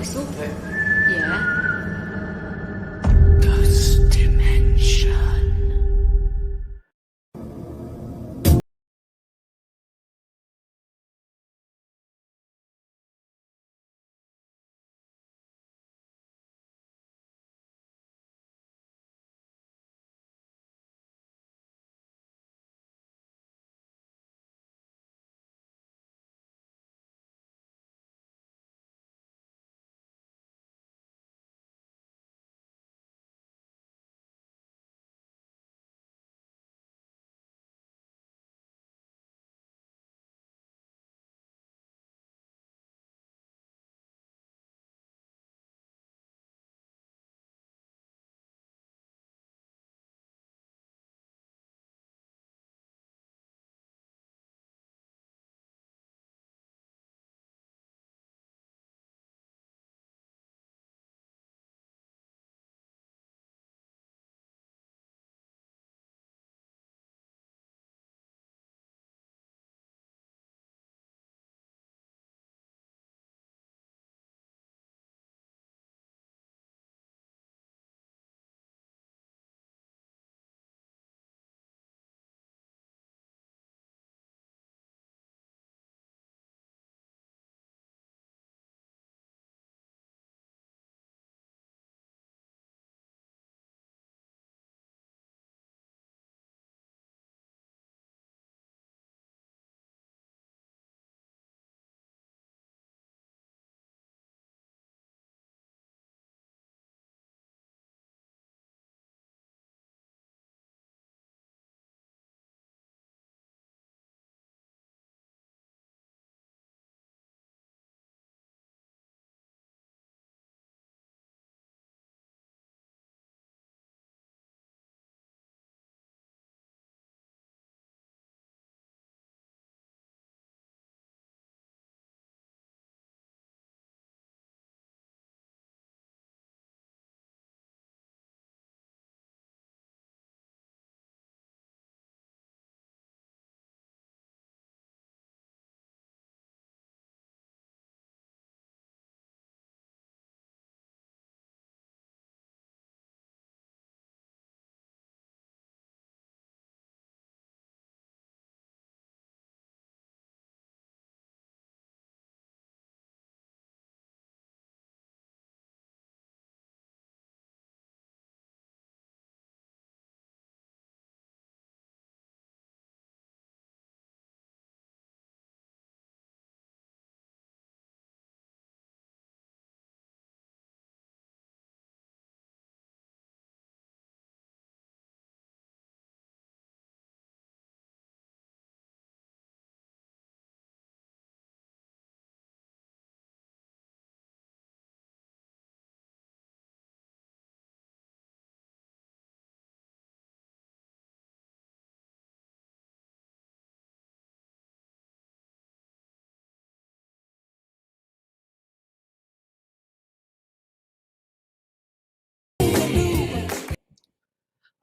whistle, but yeah. Ghost Dimension.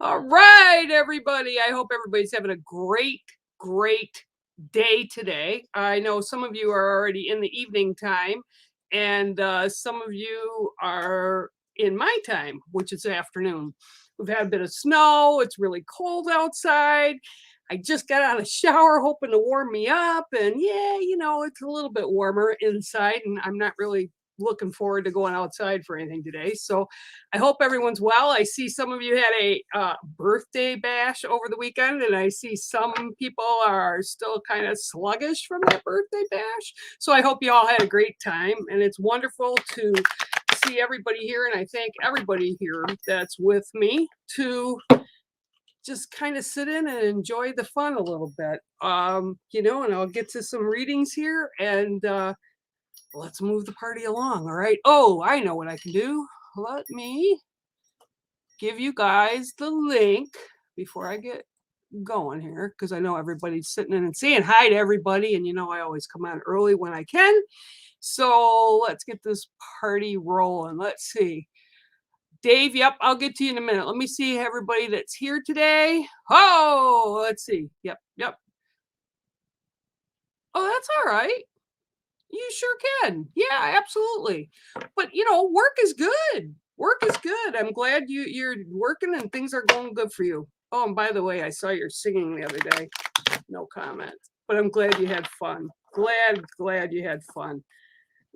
All right, everybody. I hope everybody's having a great day today. I know some of you are already in the evening time, and some of you are in my time, which is afternoon. We've had a bit of snow. It's really cold outside. I just got out of the shower hoping to warm me up, and yeah, it's a little bit warmer inside, and I'm not really looking forward to going outside for anything today. So I hope everyone's well. I see some of you had a birthday bash over the weekend, and I see some people are still kind of sluggish from that birthday bash. So I hope you all had a great time, and it's wonderful to see everybody here, and I thank everybody here that's with me to just kind of sit in and enjoy the fun a little bit. And I'll get to some readings here, and let's move the party along. All right. Oh, I know what I can do. Let me give you guys the link before I get going here, because I know everybody's sitting in and saying hi to everybody, and I always come on early when I can. So let's get this party rolling. Let's see. Dave, yep, I'll get to you in a minute. Let me see everybody that's here today. Oh, let's see. Yep. Oh, that's all right. You sure can. Yeah, absolutely. But you know, work is good. Work is good. I'm glad you're working and things are going good for you. Oh, and by the way, I saw your singing the other day. No comment. But I'm glad you had fun. Glad you had fun.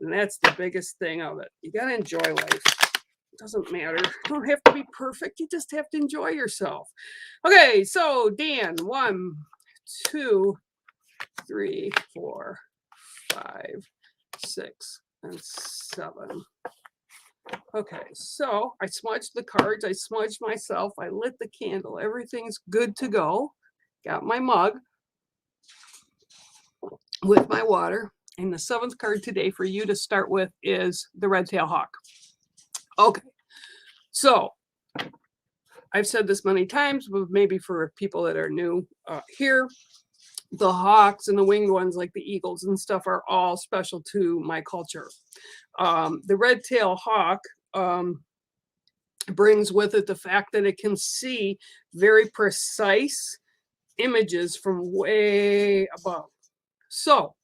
And that's the biggest thing of it. You got to enjoy life. It doesn't matter. You don't have to be perfect. You just have to enjoy yourself. Okay, so Dan, 1, 2, 3, 4, 5, 6, and 7. Okay, so I smudged the cards. I smudged myself. I lit the candle. Everything's good to go. Got my mug with my water. And the 7th card today for you to start with is the red-tailed hawk. Okay, so I've said this many times, but maybe for people that are new here, the hawks and the winged ones like the eagles and stuff are all special to my culture. The red-tailed hawk brings with it the fact that it can see very precise images from way above. So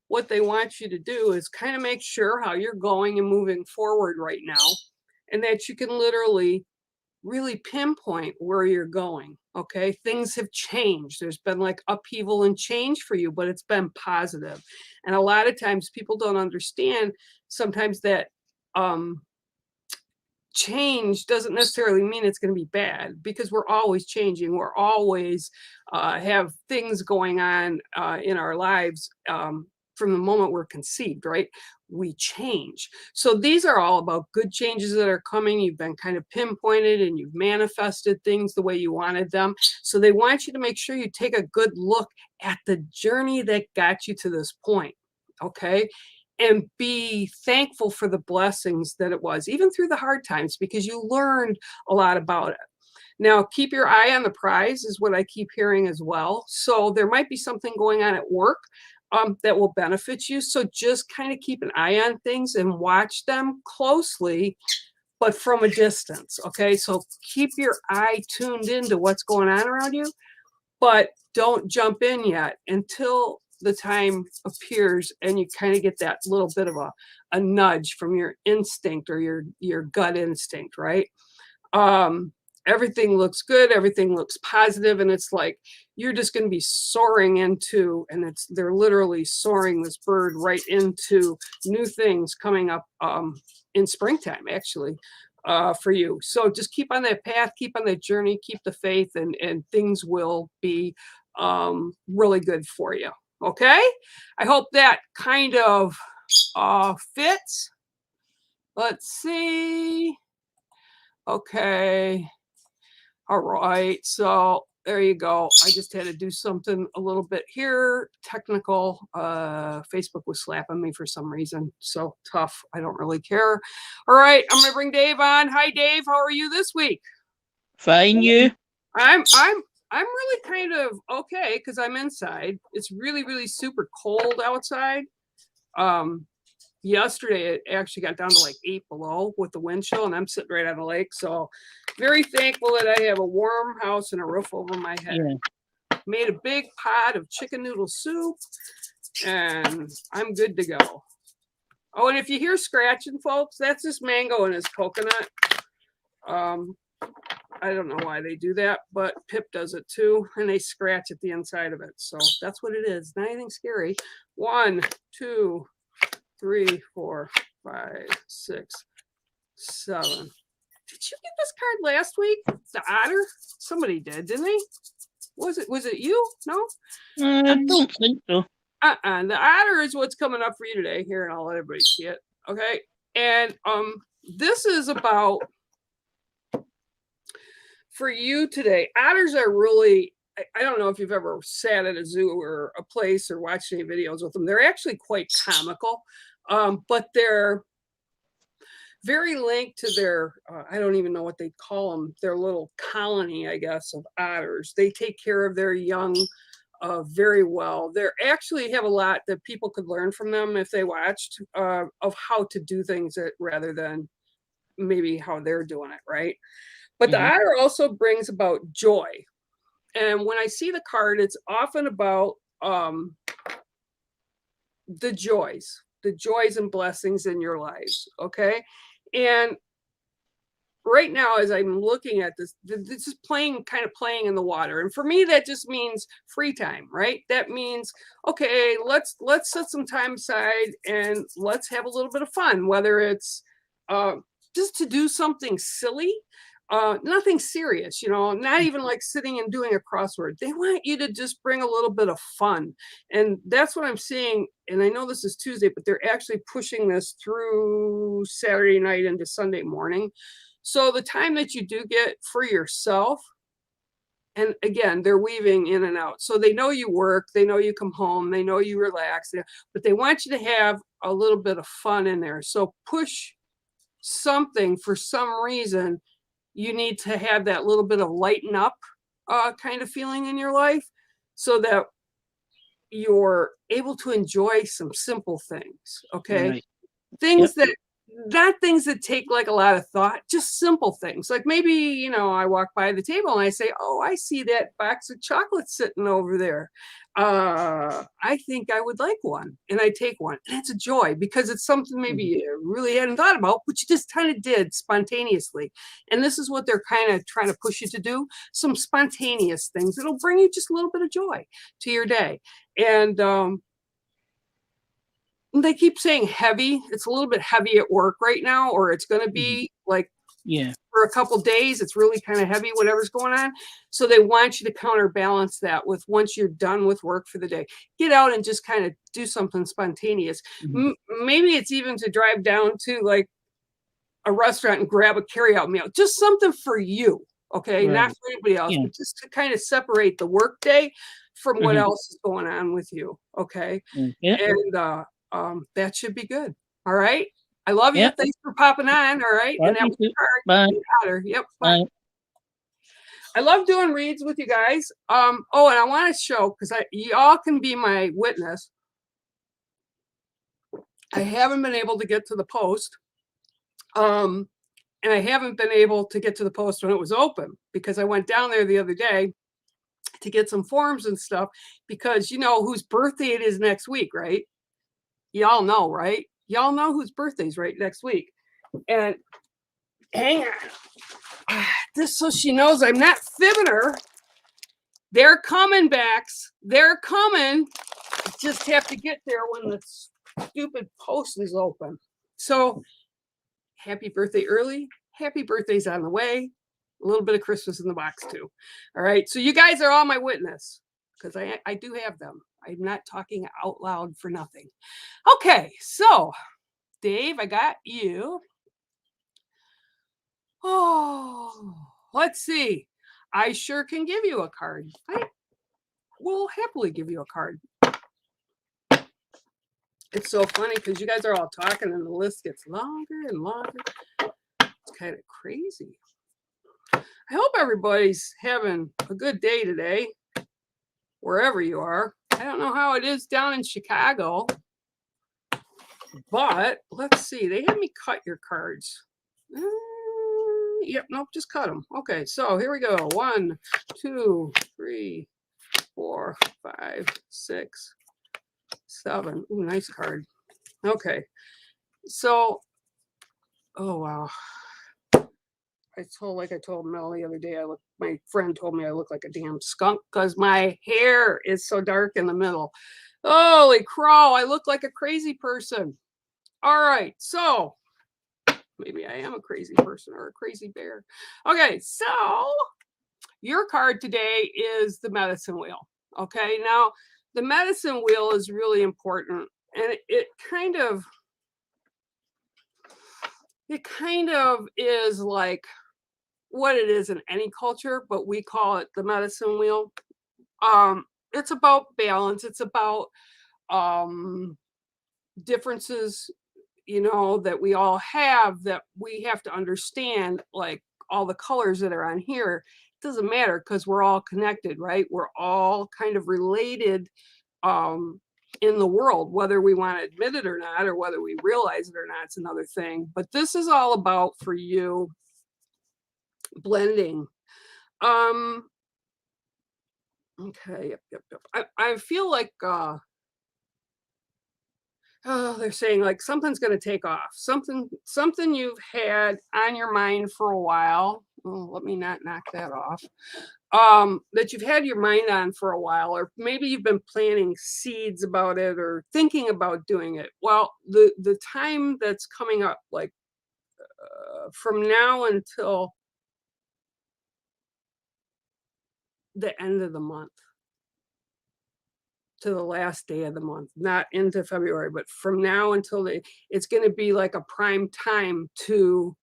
what they want you to do is kind of make sure how you're going and moving forward right now, and that you can literally really pinpoint where you're going. Okay, things have changed. There's been like upheaval and change for you, but it's been positive. And a lot of times people don't understand sometimes that change doesn't necessarily mean it's going to be bad, because we're always changing. We're always have things going on in our lives from the moment we're conceived, right? We change. So these are all about good changes that are coming. You've been kind of pinpointed and you've manifested things the way you wanted them. So they want you to make sure you take a good look at the journey that got you to this point. Okay. And be thankful for the blessings that it was, even through the hard times, because you learned a lot about it. Now, keep your eye on the prize is what I keep hearing as well. So there might be something going on at work that will benefit you. So just kind of keep an eye on things and watch them closely, but from a distance. Okay, so keep your eye tuned into what's going on around you, but don't jump in yet until the time appears and you kind of get that little bit of a nudge from your instinct or your gut instinct, right? Everything looks good, everything looks positive, and it's like you're just going to be soaring into, and they're literally soaring this bird right into new things coming up in springtime, actually, for you. So just keep on that path, keep on that journey, keep the faith, and things will be really good for you. Okay, I hope that kind of fits. Let's see. Okay. All right, so there you go. I just had to do something a little bit here, technical. Facebook was slapping me for some reason. So tough. I don't really care. All right, I'm gonna bring Dave on. Hi, Dave. How are you this week? Fine, you? I'm really kind of okay because I'm inside. It's really super cold outside. Yesterday it actually got down to like 8 below with the wind chill, and I'm sitting right on the lake. So very thankful that I have a warm house and a roof over my head. Yeah. Made a big pot of chicken noodle soup, and I'm good to go. Oh, and if you hear scratching, folks, that's just Mango and his coconut. I don't know why they do that, but Pip does it too, and they scratch at the inside of it. So that's what it is. Not anything scary. 1, 2, 3, 4, 5, 6, 7. Did you get this card last week? The Otter? Somebody did, didn't they? Was it you? No? I don't think so. The Otter is what's coming up for you today. Here, and I'll let everybody see it. Okay. And this is about for you today. Otters are really, I don't know if you've ever sat at a zoo or a place or watched any videos with them. They're actually quite comical, but they're very linked to their, I don't even know what they call them, their little colony, I guess, of otters. They take care of their young very well. They actually have a lot that people could learn from them if they watched of how to do things rather than maybe how they're doing it, right? But the otter also brings about joy. And when I see the card, it's often about the joys. the joys and blessings in your lives. Okay. And right now, as I'm looking at this is kind of playing in the water. And for me, that just means free time, right? That means, okay, let's set some time aside and let's have a little bit of fun, whether it's just to do something silly, nothing serious, not even like sitting and doing a crossword. They want you to just bring a little bit of fun. And that's what I'm seeing. And I know this is Tuesday, but they're actually pushing this through Saturday night into Sunday morning. So the time that you do get for yourself, and again, they're weaving in and out. So they know you work, they know you come home, they know you relax, but they want you to have a little bit of fun in there. So push something. For some reason, you need to have that little bit of lighten up kind of feeling in your life so that you're able to enjoy some simple things. Okay. Right. Things Yep. that not things that take like a lot of thought, just simple things. Like maybe, I walk by the table and I say, oh, I see that box of chocolate sitting over there. I think I would like one. And I take one. And it's a joy because it's something maybe you really hadn't thought about, but you just kind of did spontaneously. And this is what they're kind of trying to push you to do. Some spontaneous things. It'll bring you just a little bit of joy to your day. And they keep saying heavy. It's a little bit heavy at work right now, or it's going to be like Yeah. for a couple days. It's really kind of heavy, whatever's going on. So they want you to counterbalance that with once you're done with work for the day, get out and just kind of do something spontaneous. Maybe it's even to drive down to like a restaurant and grab a carryout meal, just something for you. Okay. Right. Not for anybody else, Yeah. but just to kind of separate the work day from what else is going on with you. Okay. Yeah. And that should be good. All right. I love you. Yep. Thanks for popping on. All right. Love And that you was too. Otter. Bye. Otter. Yep. Bye. Bye. I love doing reads with you guys. Oh, and I want to show, because y'all can be my witness. I haven't been able to get to the post. And I haven't been able to get to the post when it was open because I went down there the other day to get some forms and stuff because you know whose birthday it is next week, right? Y'all know, right? Y'all know whose birthday's right next week. And hang on. Just so she knows I'm not fibbing her. They're coming, Bax. They're coming. Just have to get there when the stupid post is open. So happy birthday early. Happy birthday's on the way. A little bit of Christmas in the box too. All right. So you guys are all my witness because I do have them. I'm not talking out loud for nothing. Okay. So Dave, I got you. Oh, let's see. I sure can give you a card. I will happily give you a card. It's so funny because you guys are all talking and the list gets longer and longer. It's kind of crazy. I hope everybody's having a good day today, wherever you are. I don't know how it is down in Chicago, but let's see. They had me cut your cards. Yep, nope, just cut them. Okay, so here we go. 1, 2, 3, 4, 5, 6, 7. Ooh, nice card. Okay, so, oh wow. I told Mel the other day, my friend told me I look like a damn skunk because my hair is so dark in the middle. Holy crow, I look like a crazy person. All right, so maybe I am a crazy person or a crazy bear. Okay, so your card today is the medicine wheel. Okay, now the medicine wheel is really important, and it kind of is like what it is in any culture, but we call it the medicine wheel. It's about balance. It's about differences, that we all have that we have to understand, like all the colors that are on here. It doesn't matter because we're all connected, right? We're all kind of related in the world, whether we want to admit it or not, or whether we realize it or not, it's another thing. But this is all about for you blending. Okay, yep. I feel like Oh, they're saying like something's going to take off. Something you've had on your mind for a while. Oh, let me not knock that off. That you've had your mind on for a while, or maybe you've been planting seeds about it or thinking about doing it. Well, the time that's coming up, like from now until the end of the month, to the last day of the month, not into February, but from now until it's going to be like a prime time to,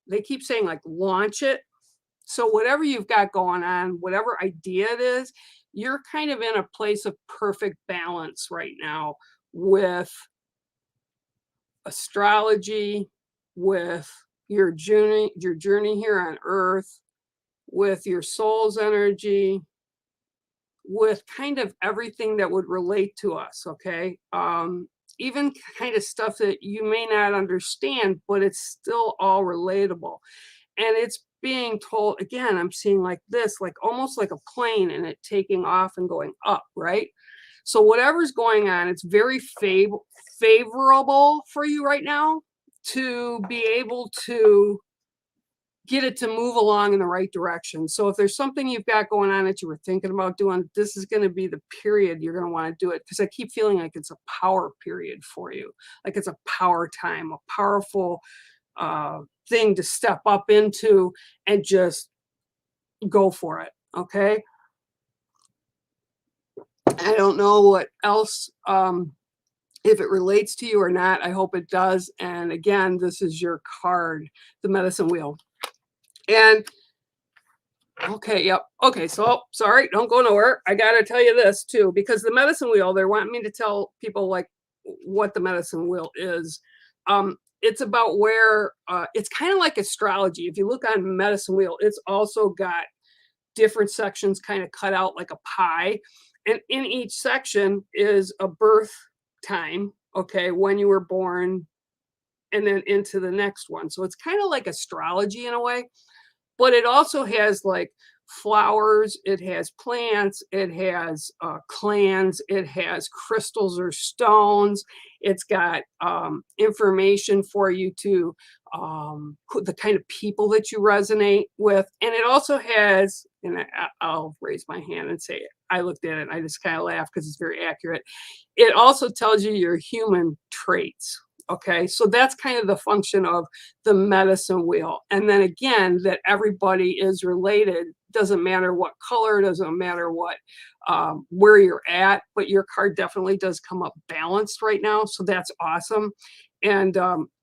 they keep saying like launch it. So whatever you've got going on, whatever idea it is, you're kind of in a place of perfect balance right now with astrology, with your journey here on earth, with your soul's energy, with kind of everything that would relate to us, okay? Even kind of stuff that you may not understand, but it's still all relatable. And it's being told, again, I'm seeing like this, like almost like a plane and it taking off and going up, right? So whatever's going on, it's very favorable for you right now to be able to get it to move along in the right direction. So if there's something you've got going on that you were thinking about doing, this is going to be the period you're going to want to do it, because I keep feeling like it's a power period for you. Like it's a power time, a powerful thing to step up into and just go for it. Okay. I don't know what else, if it relates to you or not. I hope it does. And again, this is your card, the medicine wheel. And okay, yep. Okay, so sorry, don't go nowhere. I gotta tell you this too, because the medicine wheel, they want me to tell people like what the medicine wheel is. It's about where it's kind of like astrology. If you look on medicine wheel, it's also got different sections kind of cut out like a pie. And in each section is a birth time, okay, when you were born, and then into the next one. So it's kind of like astrology in a way. But it also has like flowers, it has plants, it has clans, it has crystals or stones. It's got information for you to the kind of people that you resonate with. And it also has, and I'll raise my hand and say it. I looked at it and I just kind of laughed because it's very accurate. It also tells you your human traits. Okay, so that's kind of the function of the medicine wheel. And then again, that everybody is related. Doesn't matter what color, doesn't matter what where you're at, but your card definitely does come up balanced right now. So that's awesome. And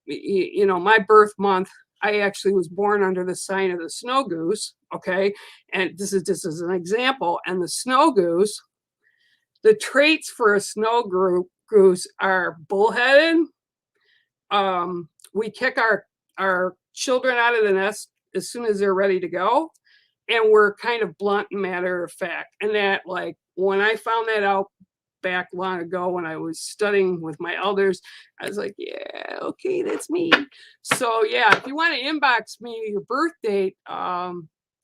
you know, my birth month, I actually was born under the sign of the snow goose. Okay, and this is just as an example. And the snow goose, the traits for a snow goose are bullheaded. We kick our children out of the nest as soon as they're ready to go, and we're kind of blunt and matter of fact. And that, like, when I found that out back long ago when I was studying with my elders, I was like, yeah, okay, that's me. So yeah, if you want to inbox me your birth date,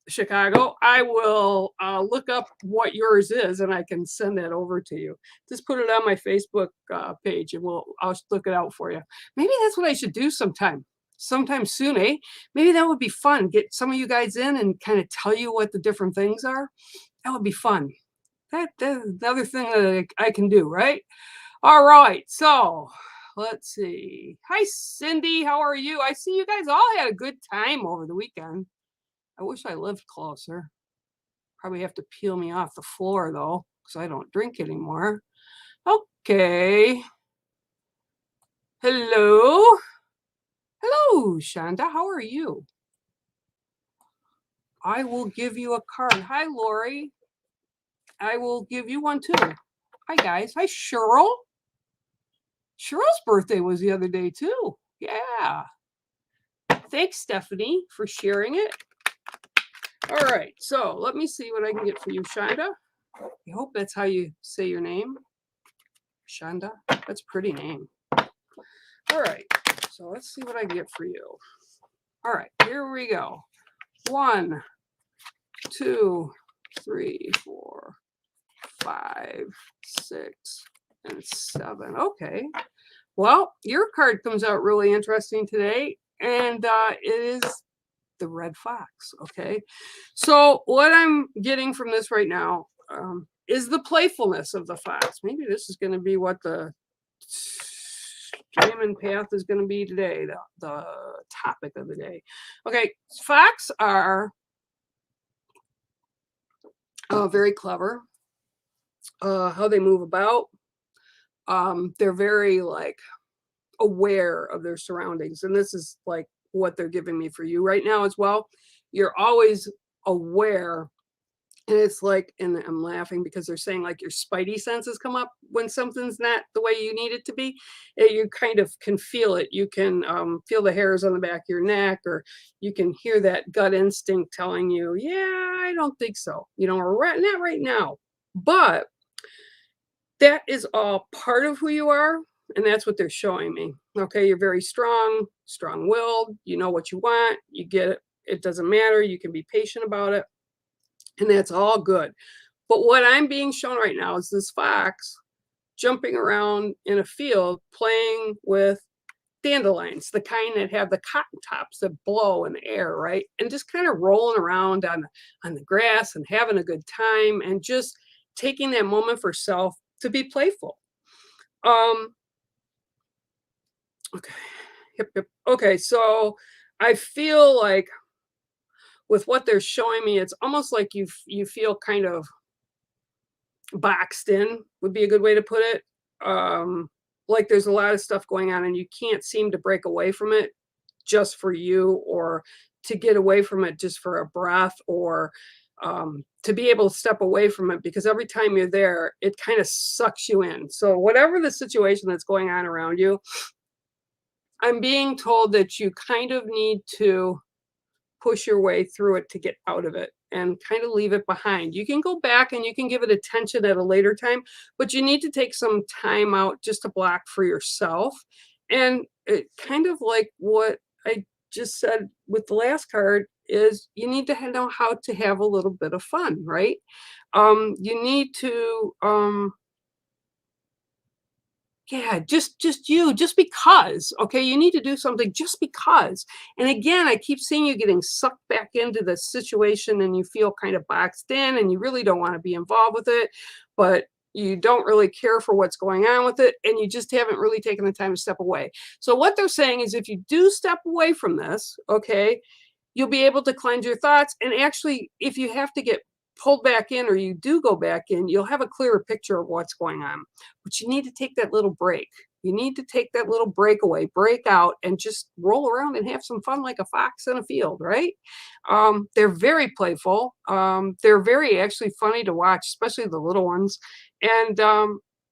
Chicago, I will look up what yours is and I can send that over to you. Just put it on my Facebook page and I'll look it out for you. Maybe that's what I should do sometime soon, eh? Maybe that would be fun. Get some of you guys in and kind of tell you what the different things are. That would be fun. That's another thing that I can do, right? All right, so let's see. Hi, Cindy. How are you? I see you guys all had a good time over the weekend. I wish I lived closer. Probably have to peel me off the floor, though, because I don't drink anymore. Okay. Hello. Hello, Shonda. How are you? I will give you a card. Hi, Lori. I will give you one, too. Hi, guys. Hi, Cheryl. Cheryl's birthday was the other day, too. Yeah. Thanks, Stephanie, for sharing it. All right. So let me see what I can get for you, Shonda. I hope that's how you say your name. Shonda. That's a pretty name. All right. So let's see what I can get for you. All right. Here we go. 1, 2, 3, 4, 5, 6, and 7. Okay. Well, your card comes out really interesting today, and it is the red fox. Okay, so what I'm getting from this right now is the playfulness of the fox. Maybe this is going to be what the stream and path is going to be today, the topic of the day. Okay, fox are very clever. How they move about. They're very like aware of their surroundings, and this is like what they're giving me for you right now as well. You're always aware, and it's like, and I'm laughing because they're saying like your spidey senses come up when something's not the way you need it to be. You kind of can feel it. You can feel the hairs on the back of your neck, or you can hear that gut instinct telling you, yeah, I don't think so, or not right now. But that is all part of who you are, and that's what they're showing me. Okay, you're very strong-willed, you know what you want, you get it, it doesn't matter, you can be patient about it, and that's all good. But what I'm being shown right now is this fox jumping around in a field playing with dandelions, the kind that have the cotton tops that blow in the air, right? And just kind of rolling around on the grass and having a good time, and just taking that moment for self to be playful. Okay. Yep. Okay, so I feel like with what they're showing me, it's almost like you feel kind of boxed in, would be a good way to put it. Like there's a lot of stuff going on and you can't seem to break away from it just for you, or to get away from it just for a breath, or to be able to step away from it, because every time you're there, it kind of sucks you in. So whatever the situation that's going on around you, I'm being told that you kind of need to push your way through it to get out of it and kind of leave it behind. You can go back and you can give it attention at a later time, but you need to take some time out just to block for yourself. And it kind of like what I just said with the last card is you need to know how to have a little bit of fun, right? You need to yeah, just because, okay? You need to do something just because. And again, I keep seeing you getting sucked back into the situation, and you feel kind of boxed in and you really don't want to be involved with it, but you don't really care for what's going on with it, and you just haven't really taken the time to step away. So what they're saying is if you do step away from this, okay, you'll be able to cleanse your thoughts. And actually, if you have to get pulled back in, or you do go back in, you'll have a clearer picture of what's going on. But you need to take that little break. You need to take that little breakaway, break out, and just roll around and have some fun like a fox in a field, right? They're very playful. They're very actually funny to watch, especially the little ones. And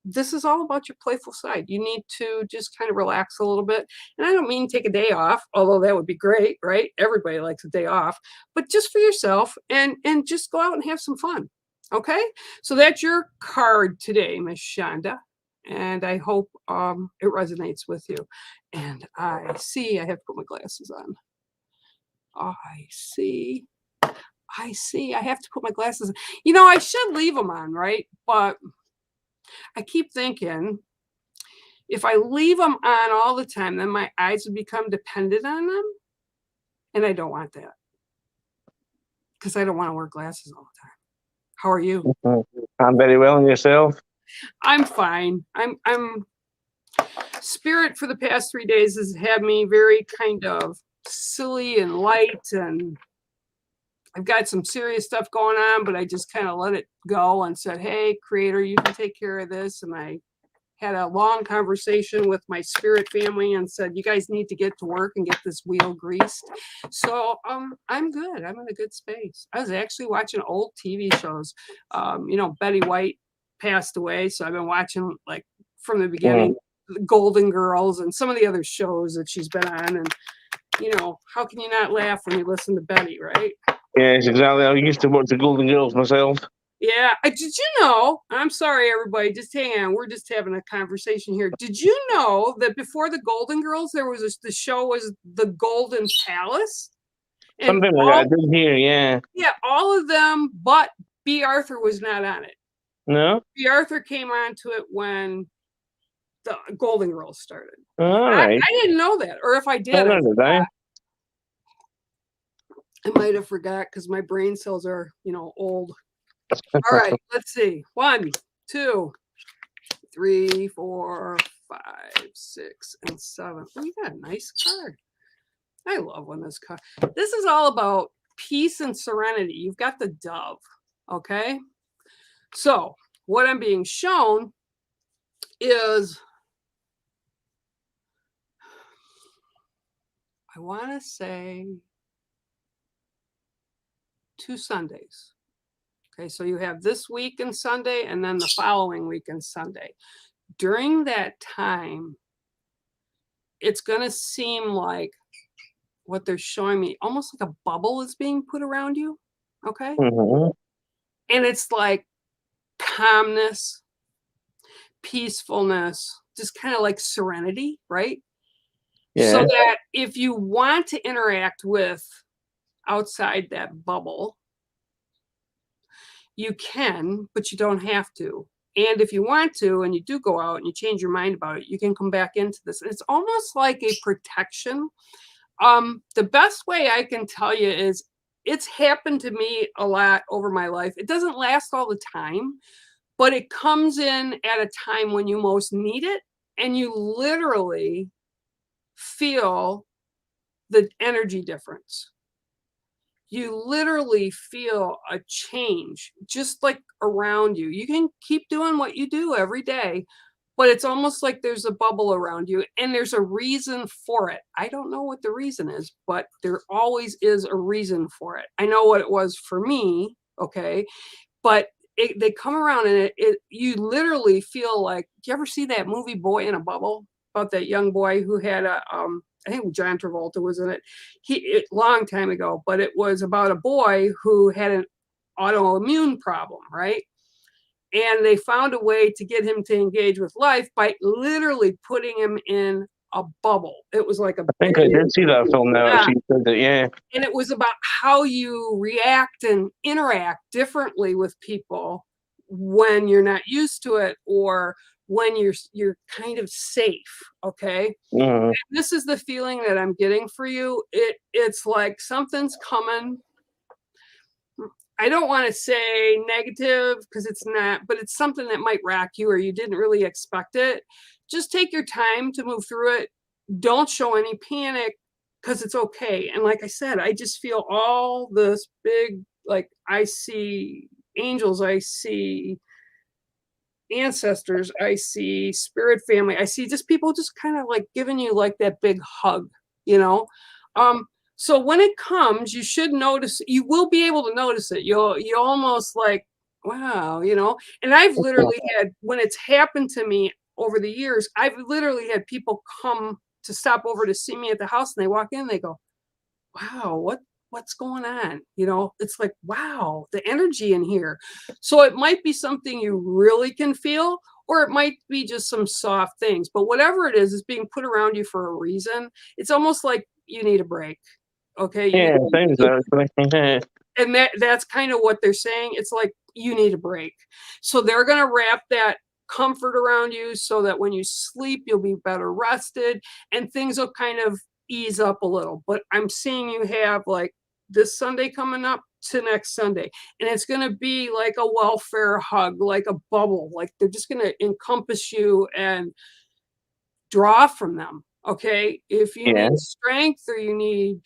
this is all about your playful side. You need to just kind of relax a little bit. And I don't mean take a day off, although that would be great, right? Everybody likes a day off, but just for yourself, and just go out and have some fun. Okay? So that's your card today, Miss Shonda. And I hope it resonates with you. And I have to put my glasses on. I see. I have to put my glasses on. I should leave them on, right? But I keep thinking, if I leave them on all the time, then my eyes would become dependent on them. And I don't want that, because I don't want to wear glasses all the time. How are you? I'm very well, and yourself? I'm fine. I'm Spirit for the past 3 days has had me very kind of silly and light, and I've got some serious stuff going on, but I just kind of let it go and said, hey, Creator, you can take care of this. And I had a long conversation with my spirit family and said, you guys need to get to work and get this wheel greased. So I'm good. I'm in a good space. I was actually watching old TV shows. Betty White passed away, so I've been watching like from the beginning, the Golden Girls and some of the other shows that she's been on. And how can you not laugh when you listen to Betty, right? Yes, exactly. I used to watch the Golden Girls myself. Yeah. Did you know? I'm sorry, everybody. Just hang on. We're just having a conversation here. Did you know that before the Golden Girls, there was the show was the Golden Palace? And something like that. I did hear, yeah. Yeah, all of them, but B. Arthur was not on it. No? B. Arthur came onto it when the Golden Girls started. All right. I didn't know that, or if I did, I know that. I might have forgot because my brain cells are, old. All right, let's see. 1, 2, 3, 4, 5, 6, and 7. Oh, you got a nice card. I love when this card. This is all about peace and serenity. You've got the dove, okay? So what I'm being shown is, I want to say 2 Sundays. Okay, so you have this week and Sunday, and then the following week and Sunday. During that time, it's going to seem like what they're showing me, almost like a bubble is being put around you. Okay. Mm-hmm. And it's like calmness, peacefulness, just kind of like serenity, right? Yeah. So that if you want to interact with outside that bubble, you can, but you don't have to. And if you want to, and you do go out and you change your mind about it, you can come back into this. It's almost like a protection. The best way I can tell you is it's happened to me a lot over my life. It doesn't last all the time, but it comes in at a time when you most need it. And you literally feel the energy difference. You literally feel a change just like around you. You can keep doing what you do every day, but it's almost like there's a bubble around you and there's a reason for it. I don't know what the reason is, but there always is a reason for it. I know what it was for me, okay? But they come around and you literally feel like, do you ever see that movie Boy in a Bubble? About that young boy who had I think John Travolta was in it. Long time ago, but it was about a boy who had an autoimmune problem, right? And they found a way to get him to engage with life by literally putting him in a bubble. It was like I think I did see that film now. Yeah. She said that, yeah. And it was about how you react and interact differently with people when you're not used to it or when you're kind of safe, okay? Mm-hmm. This is the feeling that I'm getting for you. It's like something's coming. I don't want to say negative because it's not, but it's something that might rock you or you didn't really expect it. Just take your time to move through it. Don't show any panic because it's okay. And like I said, I just feel all this big, like I see angels, I see ancestors, I see spirit family, I see just people just kind of like giving you like that big hug, so when it comes, you should notice, you will be able to notice it. You almost like, wow, and I've literally had, when it's happened to me over the years, I've literally had people come to stop over to see me at the house and they walk in and they go, wow, what's going on? It's like, wow, the energy in here. So it might be something you really can feel, or it might be just some soft things, but whatever it is being put around you for a reason. It's almost like you need a break. Okay. Yeah, same as that. And that's kind of what they're saying. It's like you need a break. So they're going to wrap that comfort around you so that when you sleep, you'll be better rested and things will kind of ease up a little. But I'm seeing you have like this Sunday coming up to next Sunday, and it's going to be like a welfare hug, like a bubble, like they're just going to encompass you and draw from them. Okay, if you need strength or you need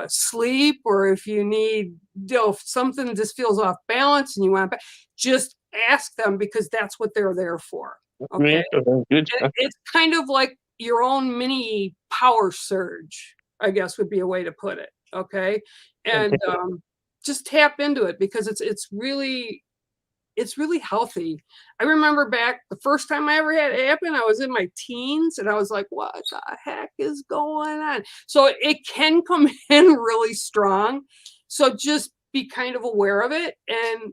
sleep, or if you need if something just feels off balance and you want to, just ask them because that's what they're there for. Okay, good. It's kind of like your own mini power surge, I guess would be a way to put it. Okay, and just tap into it because it's really healthy. I remember back the first time I ever had it happen, I was in my teens and I was like, what the heck is going on? So it can come in really strong. So just be kind of aware of it. And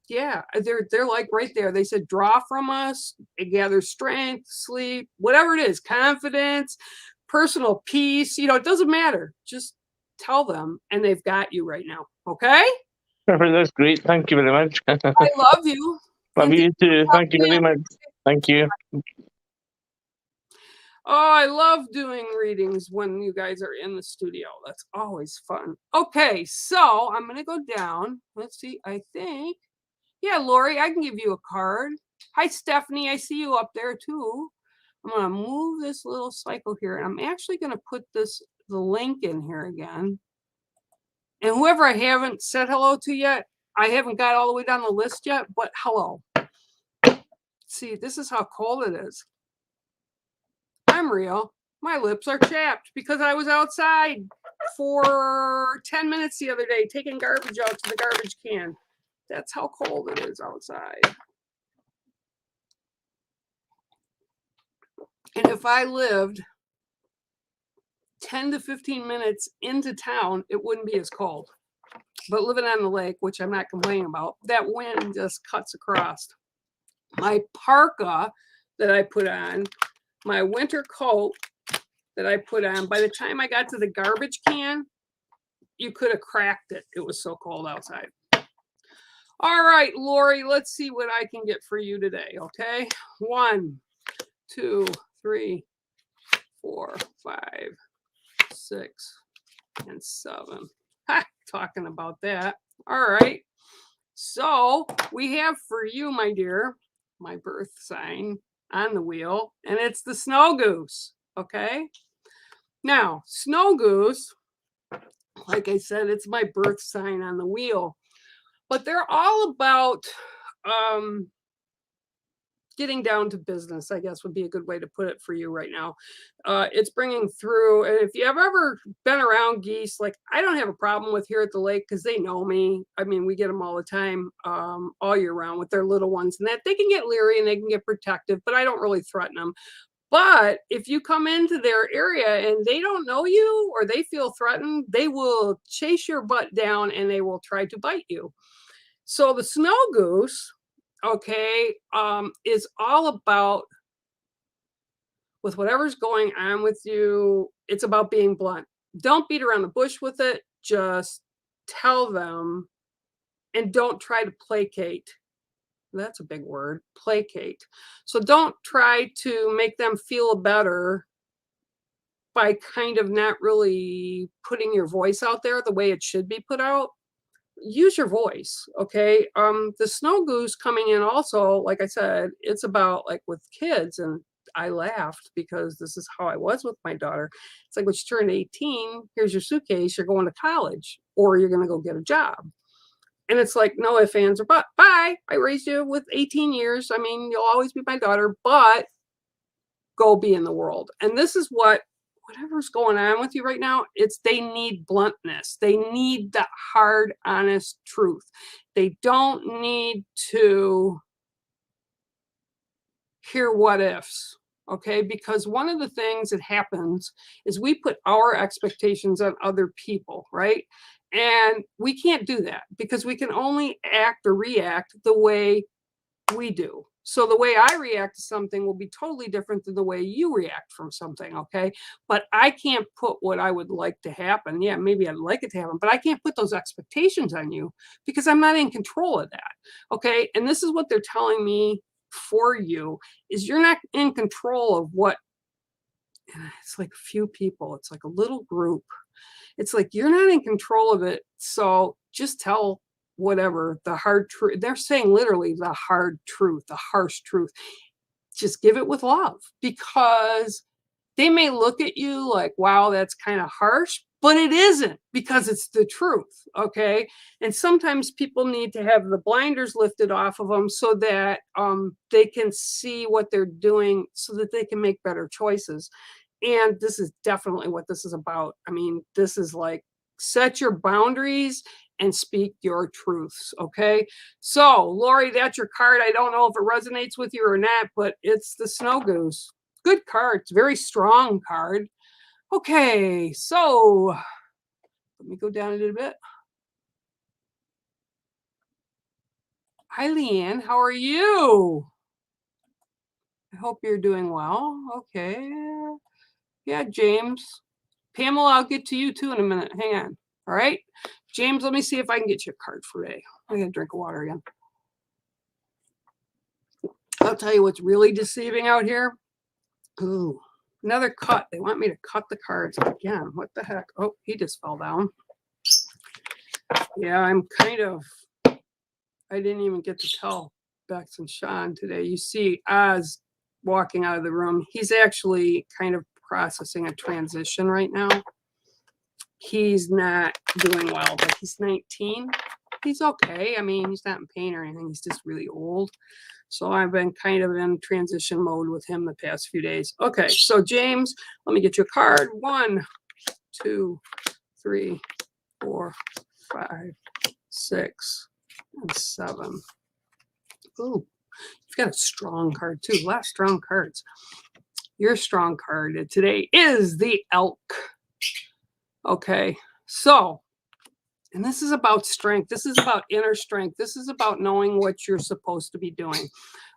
they're like right there. They said, draw from us, gather strength, sleep, whatever it is, confidence, personal peace, it doesn't matter. Just tell them and they've got you right now. Okay? That's great. Thank you very much. I love you. Love you too. Thank you very much. Thank you. Oh, I love doing readings when you guys are in the studio. That's always fun. Okay, so I'm going to go down. Let's see. I think, yeah, Lori, I can give you a card. Hi, Stephanie. I see you up there too. I'm going to move this little cycle here, and I'm actually going to put the link in here again. And whoever I haven't said hello to yet, I haven't got all the way down the list yet, but hello. See, this is how cold it is. I'm real. My lips are chapped because I was outside for 10 minutes the other day taking garbage out to the garbage can. That's how cold it is outside. And if I lived 10 to 15 minutes into town, it wouldn't be as cold. But living on the lake, which I'm not complaining about, that wind just cuts across. My parka that I put on, my winter coat that I put on, by the time I got to the garbage can, you could have cracked it. It was so cold outside. All right, Lori, let's see what I can get for you today, okay? 1, 2, 3, 4, 5, 6, and 7. Ha, talking about that. All right. So we have for you, my dear, my birth sign on the wheel, and it's the snow goose, okay? Now, snow goose, like I said, it's my birth sign on the wheel, but they're all about getting down to business, I guess would be a good way to put it for you right now. It's bringing through, and if you have ever been around geese, like I don't have a problem with here at the lake because they know me. I mean, we get them all the time, all year round with their little ones, and that they can get leery and they can get protective, but I don't really threaten them. But if you come into their area and they don't know you or they feel threatened, they will chase your butt down and they will try to bite you. So the snow goose, okay, is all about, with whatever's going on with you, it's about being blunt. Don't beat around the bush with it. Just tell them, and don't try to placate. That's a big word, placate. So don't try to make them feel better by kind of not really putting your voice out there the way it should be put out. Use your voice, okay? The snow goose coming in also, like I said, it's about like with kids, and I laughed because this is how I was with my daughter. It's like when she turned 18, here's your suitcase, you're going to college, or you're going to go get a job. And it's like, no ifs, ands, or but. Bye. I raised you with 18 years. I mean, you'll always be my daughter, but go be in the world. And this is whatever's going on with you right now, they need bluntness. They need the hard, honest truth. They don't need to hear what ifs. Okay, because one of the things that happens is we put our expectations on other people, right? And we can't do that because we can only act or react the way we do. So the way I react to something will be totally different than the way you react from something, okay? But I can't put what I would like to happen. Yeah, maybe I'd like it to happen, but I can't put those expectations on you because I'm not in control of that, okay? And this is what they're telling me for you, is you're not in control of what, it's like a few people, it's like a little group. It's like you're not in control of it. So just tell whatever the hard truth. They're saying literally the hard truth, the harsh truth. Just give it with love, because they may look at you like, wow, that's kind of harsh, but it isn't, because it's the truth. Okay. And sometimes people need to have the blinders lifted off of them so that they can see what they're doing so that they can make better choices. And this is definitely what this is about. I mean, this is like, set your boundaries and speak your truths, okay? So, Lori, that's your card. I don't know if it resonates with you or not, but it's the snow goose. Good card. It's a very strong card. Okay, so let me go down a little bit. Hi, Leanne. How are you? I hope you're doing well. Okay. Yeah, James. Pamela, I'll get to you too in a minute. Hang on. All right. James, let me see if I can get you a card for today. I'm going to drink of water again. I'll tell you what's really deceiving out here. Ooh, Another cut. They want me to cut the cards again. What the heck? Oh, he just fell down. Yeah, I'm kind of, I didn't even get to tell Bex and Sean today. You see Oz walking out of the room. He's actually kind of processing a transition right now. He's not doing well, but he's 19. He's okay. I mean, he's not in pain or anything. He's just really old. So I've been kind of in transition mode with him the past few days. Okay, so James, let me get you a card. 1, 2, 3, 4, 5, 6, and 7. Ooh, you've got a strong card too. A lot of strong cards. Your strong card today is the Elk. Okay, so, and this is about strength. This is about inner strength. This is about knowing what you're supposed to be doing.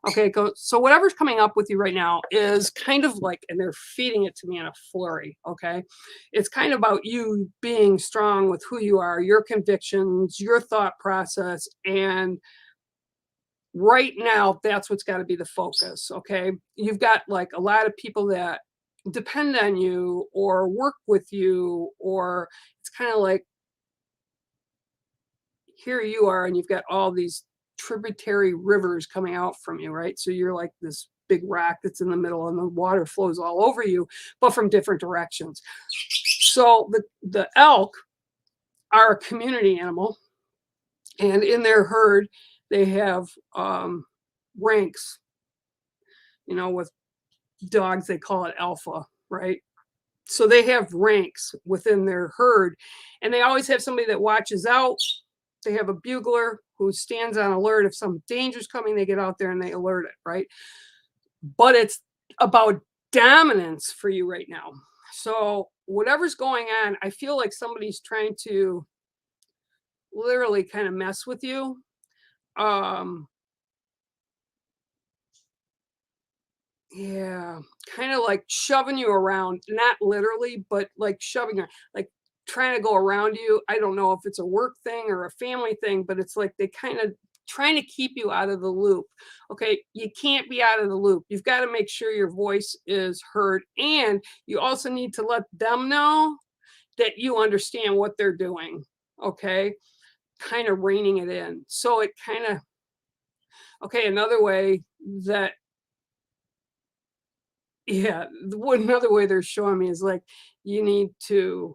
Okay, so whatever's coming up with you right now is kind of like, and they're feeding it to me in a flurry, okay? It's kind of about you being strong with who you are, your convictions, your thought process, and right now, that's what's got to be the focus, okay? You've got like a lot of people that depend on you or work with you, or it's kind of like, here you are and you've got all these tributary rivers coming out from you, right? So you're like this big rock that's in the middle and the water flows all over you, but from different directions. So the elk are a community animal, and in their herd, they have ranks. You know, with dogs, they call it alpha, right? So they have ranks within their herd, and they always have somebody that watches out. They have a bugler who stands on alert. If some danger's coming, they get out there and they alert it, right? But it's about dominance for you right now. So whatever's going on, I feel like somebody's trying to literally kind of mess with you. Yeah, kind of like shoving you around, not literally, but like shoving her, like trying to go around you. I don't know if it's a work thing or a family thing, but it's like they kind of trying to keep you out of the loop. Okay, you can't be out of the loop. You've got to make sure your voice is heard, and you also need to let them know that you understand what they're doing. Okay, kind of reining it in. So it kind of, okay, another way that, yeah, another way they're showing me is like, you need to,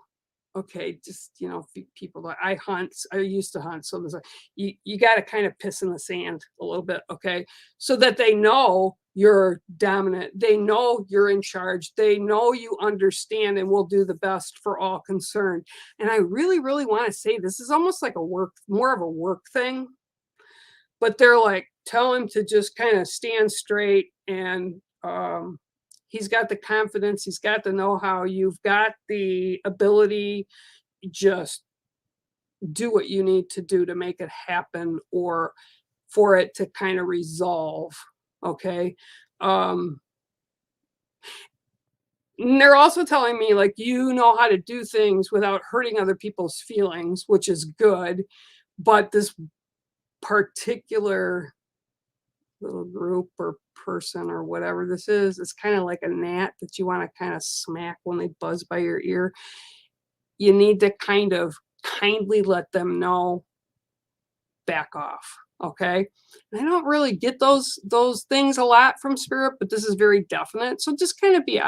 okay, just, you know, people that I hunt, I used to hunt. So there's like, you got to kind of piss in the sand a little bit. Okay. So that they know you're dominant. They know you're in charge. They know you understand and will do the best for all concerned. And I really, really want to say this is almost like a work, more of a work thing, but they're like, tell him to just kind of stand straight, and he's got the confidence, he's got the know-how, you've got the ability, just do what you need to do to make it happen or for it to kind of resolve. Okay. And they're also telling me like, you know how to do things without hurting other people's feelings, which is good, but this particular little group or person or whatever this is, it's kind of like a gnat that you want to kind of smack when they buzz by your ear. You need to kind of kindly let them know, back off. Okay. And I don't really get those things a lot from spirit, but this is very definite. So just kind of be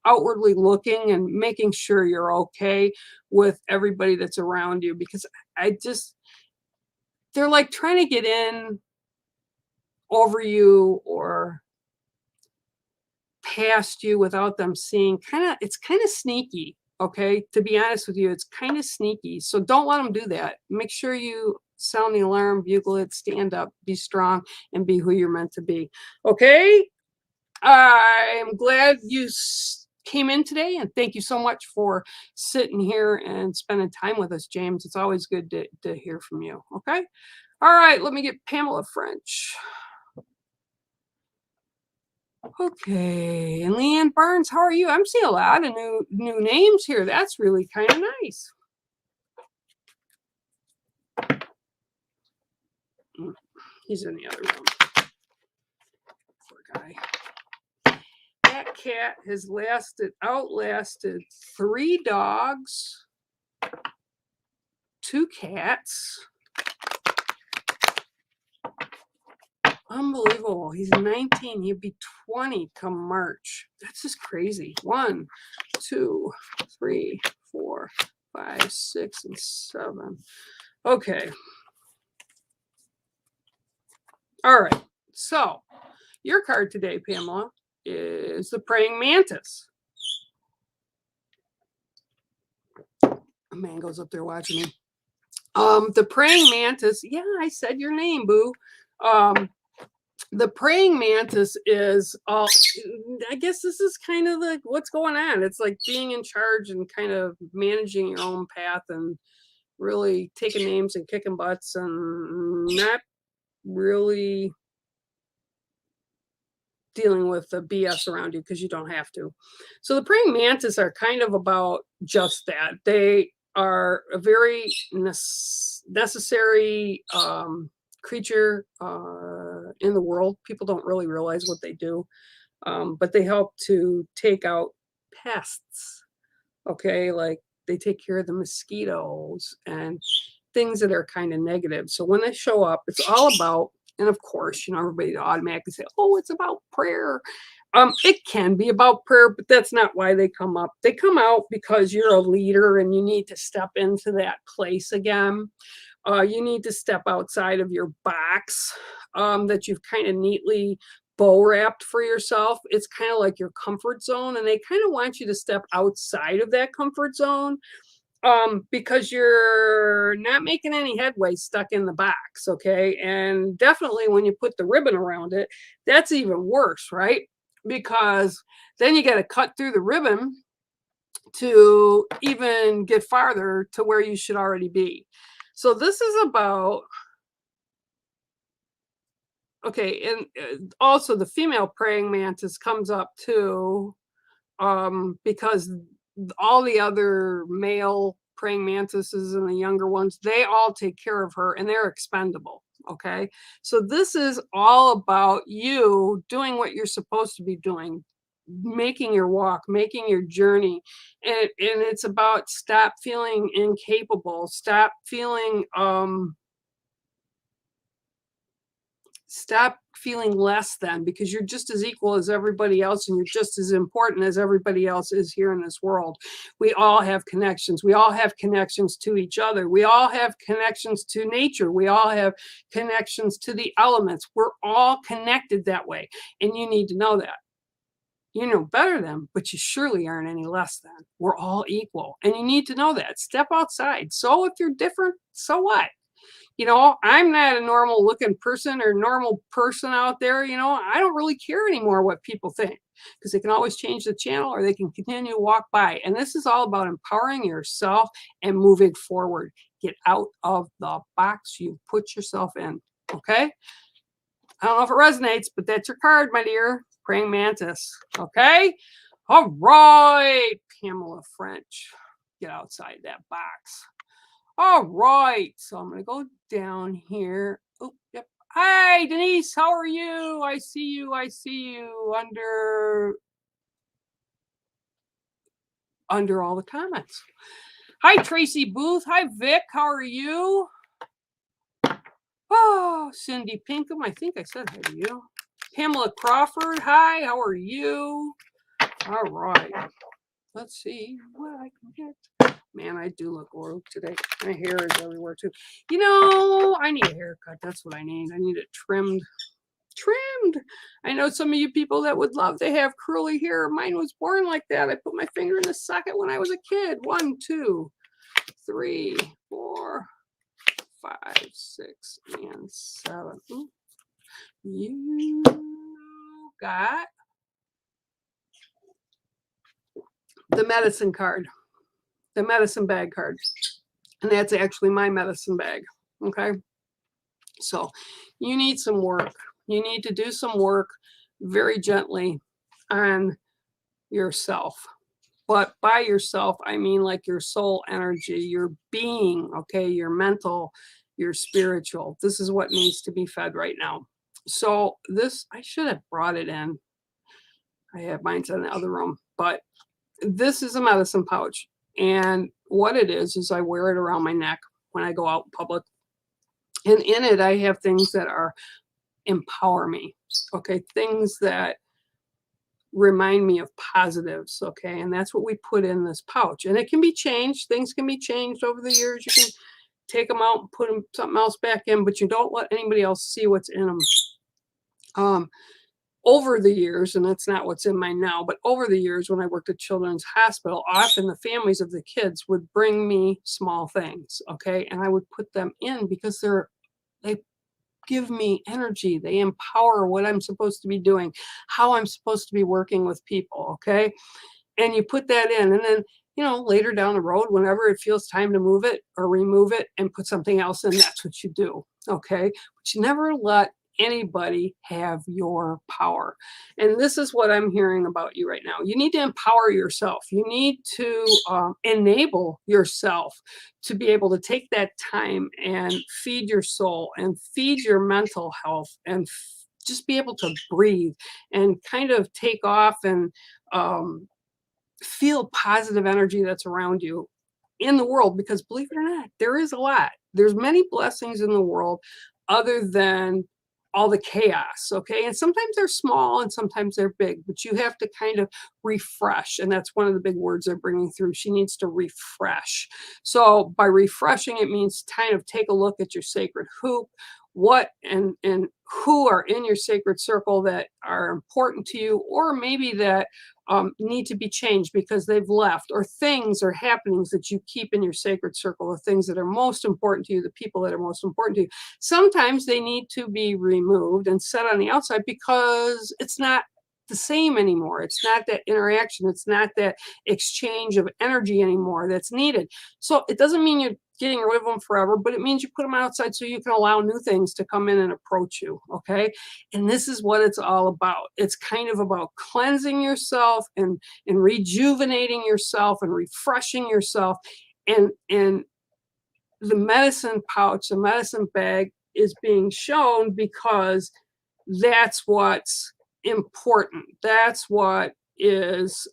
outwardly looking and making sure you're okay with everybody that's around you, because they're like trying to get in over you or past you without them seeing. It's kind of sneaky. Okay, to be honest with you, it's kind of sneaky. So don't let them do that. Make sure you sound the alarm, bugle it, stand up, be strong, and be who you're meant to be. Okay, I'm glad you came in today, and thank you so much for sitting here and spending time with us, James. It's always good to hear from you. Okay, all right, let me get Pamela French. Okay, and Leanne Barnes, how are you? I'm seeing a lot of new names here. That's really kind of nice. He's in the other room. Poor guy. That cat has outlasted 3 dogs, 2 cats. Unbelievable. He's 19. He'd be 20 come March. That's just crazy. 1, 2, 3, 4, 5, 6, and 7. Okay. All right. So your card today, Pamela, is the Praying Mantis. Mango's up there watching me. The Praying Mantis. Yeah, I said your name, boo. The Praying Mantis is all, I guess this is kind of like what's going on. It's like being in charge and kind of managing your own path and really taking names and kicking butts and not really dealing with the BS around you because you don't have to. So the Praying Mantis are kind of about just that. They are a very necessary creature in the world. People don't really realize what they do, but they help to take out pests. Okay, like they take care of the mosquitoes and things that are kind of negative. So when they show up, it's all about, and of course, everybody automatically say, "Oh, it's about prayer." It can be about prayer, but that's not why they come up. They come out because you're a leader and you need to step into that place again. You need to step outside of your box that you've kind of neatly bow wrapped for yourself. It's kind of like your comfort zone, and they kind of want you to step outside of that comfort zone because you're not making any headway stuck in the box. Okay. And definitely when you put the ribbon around it, that's even worse, right? Because then you got to cut through the ribbon to even get farther to where you should already be. So this is about, okay, and also the female praying mantis comes up too, because all the other male praying mantises and the younger ones, they all take care of her and they're expendable. Okay, so this is all about you doing what you're supposed to be doing, making your walk, making your journey, and it's about stop feeling incapable, stop feeling less than, because you're just as equal as everybody else and you're just as important as everybody else is here in this world. We all have connections. We all have connections to each other. We all have connections to nature. We all have connections to the elements. We're all connected that way. And you need to know that. You know better than, but you surely aren't any less than. We're all equal. And you need to know that. Step outside. So if you're different, so what? I'm not a normal looking person or normal person out there. I don't really care anymore what people think, because they can always change the channel or they can continue to walk by. And this is all about empowering yourself and moving forward. Get out of the box you put yourself in. Okay. I don't know if it resonates, but that's your card, my dear. Praying Mantis. Okay. All right. Pamela French. Get outside that box. All right, so I'm going to go down here. Oh, yep. Hi, Denise, how are you? I see you under all the comments. Hi, Tracy Booth. Hi, Vic, how are you? Oh, Cindy Pinkham, I think I said hi to you. Pamela Crawford, hi, how are you? All right, let's see what I can get. Man, I do look rogue today. My hair is everywhere too. I need a haircut. That's what I need. I need it trimmed. I know some of you people that would love to have curly hair. Mine was born like that. I put my finger in the socket when I was a kid. 1, 2, 3, 4, 5, 6, and 7. Ooh. You got the medicine card. The medicine bag card, and that's actually my medicine bag. Okay, so you need some work. You need to do some work very gently on yourself, but by yourself I mean like your soul energy, your being, okay, your mental, your spiritual. This is what needs to be fed right now. So this, I should have brought it in. I have mine in the other room, but this is a medicine pouch. And what it is I wear it around my neck when I go out in public. And in it, I have things that are empower me. Okay. Things that remind me of positives. Okay. And that's what we put in this pouch. And it can be changed. Things can be changed over the years. You can take them out and put them something else back in, but you don't let anybody else see what's in them. Over the years, and that's not what's in mine now, but over the years when I worked at Children's Hospital, often the families of the kids would bring me small things, okay? And I would put them in because they give me energy. They empower what I'm supposed to be doing, how I'm supposed to be working with people, okay? And you put that in, and then, later down the road, whenever it feels time to move it or remove it and put something else in, that's what you do, okay? But you never let anybody have your power. And this is what I'm hearing about you right now. You need to empower yourself. You need to enable yourself to be able to take that time and feed your soul and feed your mental health and just be able to breathe and kind of take off and feel positive energy that's around you in the world, because believe it or not, there is a lot. There's many blessings in the world other than all the chaos, okay? And sometimes they're small and sometimes they're big, but you have to kind of refresh. And that's one of the big words they're bringing through. She needs to refresh. So by refreshing, it means kind of take a look at your sacred hoop, what and who are in your sacred circle that are important to you, or maybe that need to be changed because they've left, or things or happenings that you keep in your sacred circle, the things that are most important to you, the people that are most important to you. Sometimes they need to be removed and set on the outside because it's not the same anymore. It's not that interaction. It's not that exchange of energy anymore that's needed. So it doesn't mean you're getting rid of them forever, but it means you put them outside so you can allow new things to come in and approach you. Okay. And this is what it's all about. It's kind of about cleansing yourself and rejuvenating yourself and refreshing yourself. And the medicine pouch, the medicine bag is being shown because that's what's important. That's what is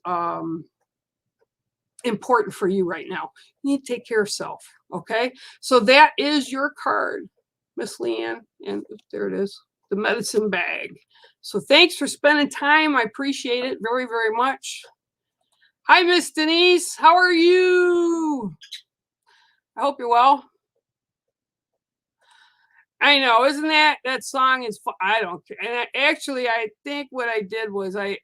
important for you right now. You need to take care of self. Okay. So that is your card, Miss Leanne. And there it is, the medicine bag. So thanks for spending time. I appreciate it very, very much. Hi, Miss Denise. How are you? I hope you're well. I know, isn't that song is fun. I don't care. And I think what I did was I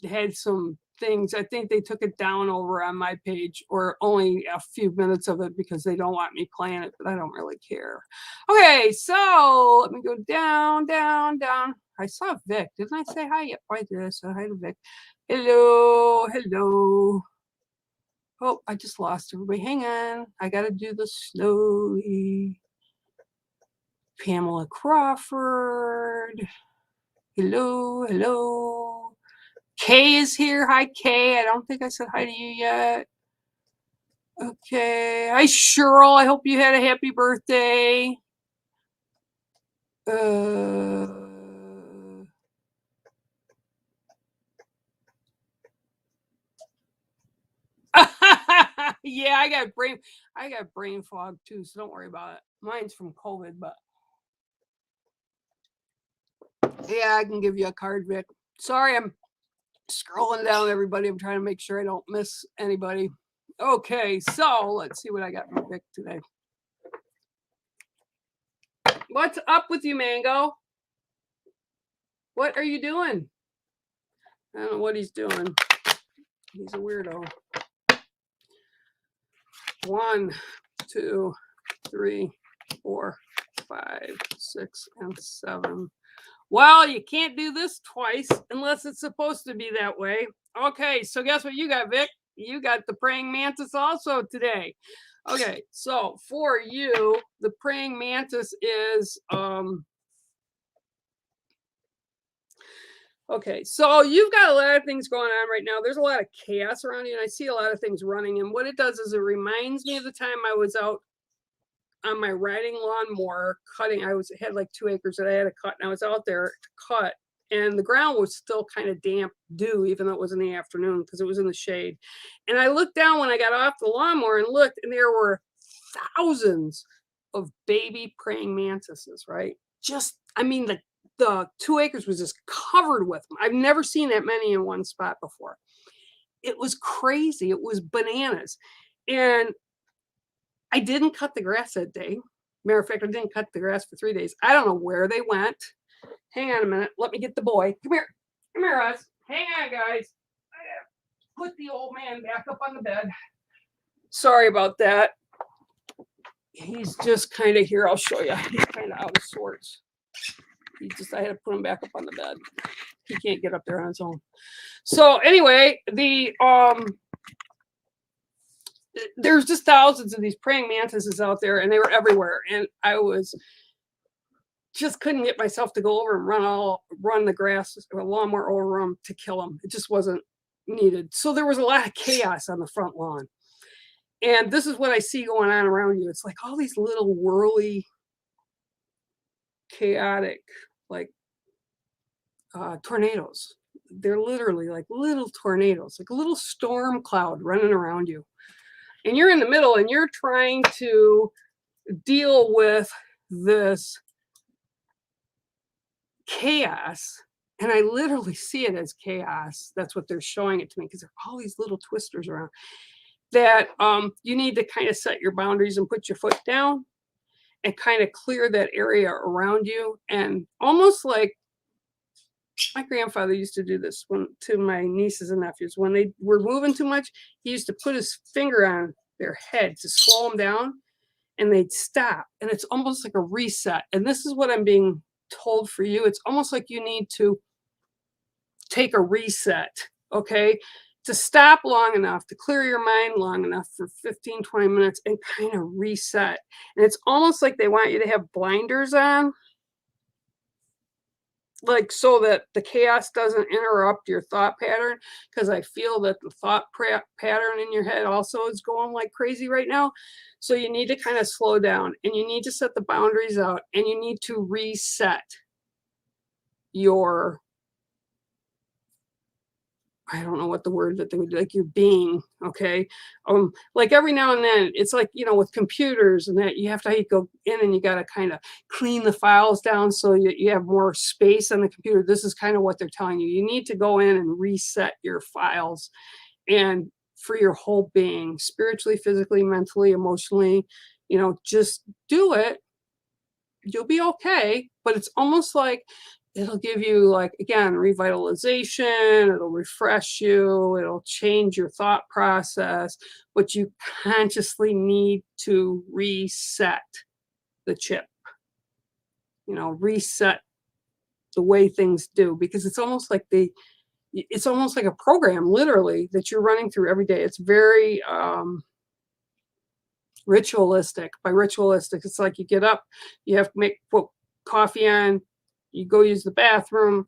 had some things. I think they took it down over on my page, or only a few minutes of it because they don't want me playing it, but I don't really care. Okay, so let me go down, down, down. I saw Vic. Didn't I say hi? Yep, I did. I said hi to Vic. Hello, hello. Oh, I just lost everybody. Hang on. I got to do this slowly. Pamela Crawford. Hello, hello. Kay is here. Hi, Kay. I don't think I said hi to you yet. Okay. Hi, Cheryl. I hope you had a happy birthday. Yeah, I got brain fog too, so don't worry about it. Mine's from COVID, but yeah, I can give you a card, Vic. Sorry, I'm scrolling down everybody. I'm trying to make sure I don't miss anybody. Okay, so let's see what I got from Vic today. What's up with you, Mango? What are you doing? I don't know what he's doing. He's a weirdo. 1, 2, 3, 4, 5, 6, and 7. Well, you can't do this twice unless it's supposed to be that way. Okay, so guess what you got, Vic? You got the Praying Mantis also today. Okay, so for you, the Praying Mantis is okay, so you've got a lot of things going on right now. There's a lot of chaos around you, and I see a lot of things running. And what it does is it reminds me of the time I was out on my riding lawnmower cutting. I had like 2 acres that I had to cut, and I was out there to cut and the ground was still kind of damp dew, even though it was in the afternoon because it was in the shade. And I looked down when I got off the lawnmower and looked, and there were thousands of baby praying mantises, right? Just, I mean, the 2 acres was just covered with them. I've never seen that many in one spot before. It was crazy. It was bananas. And I didn't cut the grass that day. Matter of fact, I didn't cut the grass for 3 days. I don't know where they went. Hang on a minute. Let me get the boy. Come here. Come here, Russ. Hang on, guys. I gotta put the old man back up on the bed. Sorry about that. He's just kind of here. I'll show you. He's kind of out of sorts. I had to put him back up on the bed. He can't get up there on his own. So anyway, there's just thousands of these praying mantises out there, and they were everywhere. And I just couldn't get myself to go over and run the grass or lawnmower over them to kill them. It just wasn't needed. So there was a lot of chaos on the front lawn. And this is what I see going on around you. It's like all these little whirly, chaotic, like tornadoes. They're literally like little tornadoes, like a little storm cloud running around you. And you're in the middle and you're trying to deal with this chaos. And I literally see it as chaos. That's what they're showing it to me, because there are all these little twisters around that you need to kind of set your boundaries and put your foot down and kind of clear that area around you. And almost like my grandfather used to do this to my nieces and nephews. When they were moving too much, he used to put his finger on their head to slow them down, and they'd stop. And it's almost like a reset. And this is what I'm being told for you. It's almost like you need to take a reset, okay? To stop long enough, to clear your mind long enough for 15, 20 minutes and kind of reset. And it's almost like they want you to have blinders on, like so that the chaos doesn't interrupt your thought pattern, because I feel that the thought pattern in your head also is going like crazy right now. So you need to kind of slow down, and you need to set the boundaries out, and you need to reset your, I don't know what the word that they would, like your being, okay? Like every now and then, it's like, with computers and that, you have to go in and you got to kind of clean the files down so you have more space on the computer. This is kind of what they're telling you. You need to go in and reset your files, and for your whole being, spiritually, physically, mentally, emotionally, just do it. You'll be okay. But it's almost like it'll give you, like, again, revitalization. It'll refresh you. It'll change your thought process. But you consciously need to reset the chip, reset the way things do, because it's almost like a program, literally, that you're running through every day. It's very ritualistic. By ritualistic, it's like you get up, you have to put coffee on, you go use the bathroom,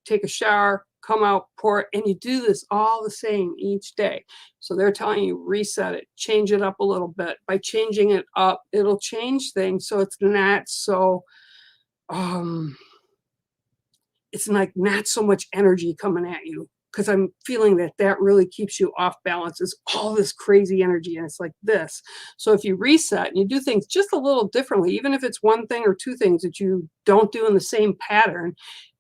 take a shower, come out, pour it, and you do this all the same each day. So they're telling you, reset it, change it up a little bit. By changing it up, it'll change things so it's not so, it's like not so much energy coming at you, because I'm feeling that really keeps you off balance, is all this crazy energy, and it's like this. So if you reset and you do things just a little differently, even if it's one thing or two things that you don't do in the same pattern,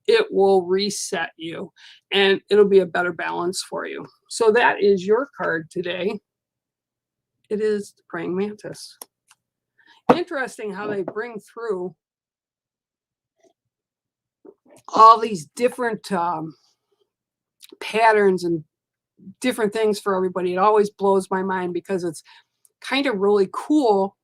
it will reset you and it'll be a better balance for you. So that is your card today. It is the Praying Mantis. Interesting how they bring through all these different patterns and different things for everybody. It always blows my mind, because it's kind of really cool.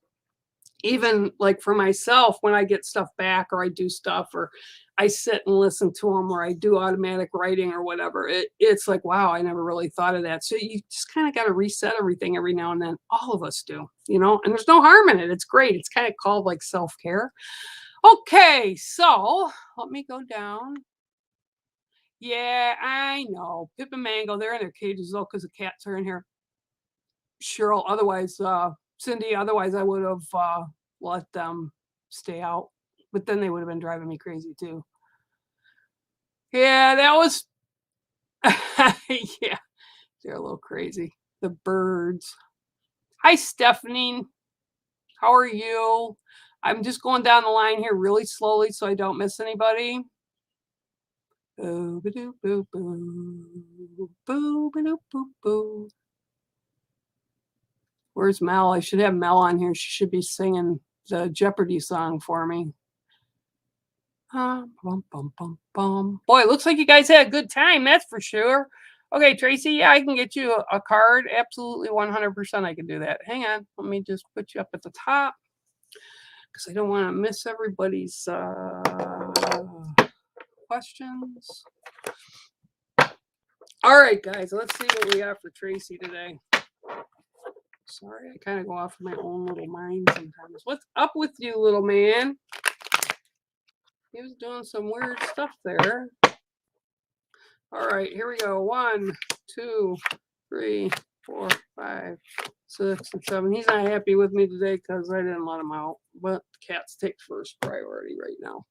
Even like for myself, when I get stuff back, or I do stuff, or I sit and listen to them, or I do automatic writing or whatever, it's like, wow, I never really thought of that. So you just kind of got to reset everything every now and then. All of us do, and there's no harm in it. It's great. It's kind of called like self-care. Okay, so let me go down. Yeah, I know. Pip and Mango, they're in their cages though, because the cats are in here. Cheryl, otherwise, Cindy, otherwise I would have let them stay out. But then they would have been driving me crazy too. Yeah, that was, yeah, they're a little crazy. The birds. Hi, Stephanie. How are you? I'm just going down the line here really slowly so I don't miss anybody. Boo, ba-doo, boo, boo. Boo, ba-doo, boo, boo. Where's Mel? I should have Mel on here. She should be singing the Jeopardy song for me. Bum, bum, bum, bum. Boy, it looks like you guys had a good time, that's for sure. Okay, Tracy, yeah, I can get you a card. Absolutely 100% I can do that. Hang on, let me just put you up at the top because I don't want to miss everybody's questions. All right, guys, let's see what we got for Tracy today. Sorry, I kind of go off of my own little mind sometimes. What's up with you, little man? He was doing some weird stuff there. All right, here we go. 1, 2, 3, 4, 5, 6, and 7. He's not happy with me today because I didn't let him out. But cats take first priority right now.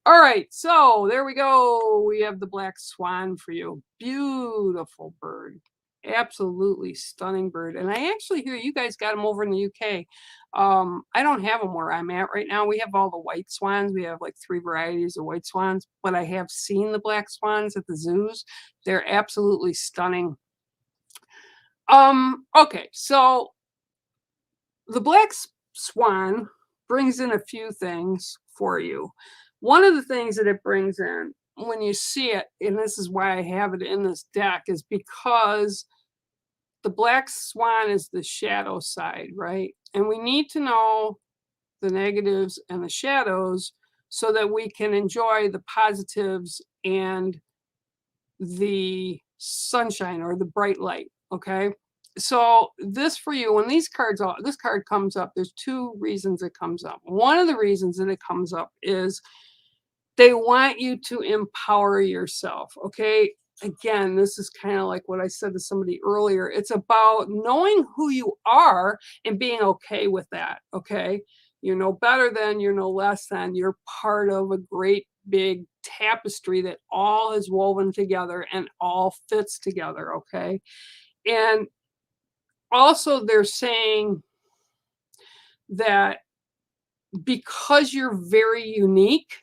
All right, so there we go. We have the Black Swan for you. Beautiful bird. Absolutely stunning bird. And I actually hear you guys got them over in the UK. I don't have them where I'm at right now. We have all the white swans. We have like 3 varieties of white swans, but I have seen the black swans at the zoos. They're absolutely stunning. Okay, so the black swan brings in a few things for you. One of the things that it brings in when you see it, and this is why I have it in this deck, is because the black swan is the shadow side, right? And we need to know the negatives and the shadows so that we can enjoy the positives and the sunshine or the bright light, okay? So this for you, when this card comes up, there's 2 reasons it comes up. One of the reasons that it comes up is they want you to empower yourself, okay? Again, this is kind of like what I said to somebody earlier. It's about knowing who you are and being okay with that, okay? You're no better than, you're no less than. You're part of a great big tapestry that all is woven together and all fits together, okay? And also they're saying that because you're very unique,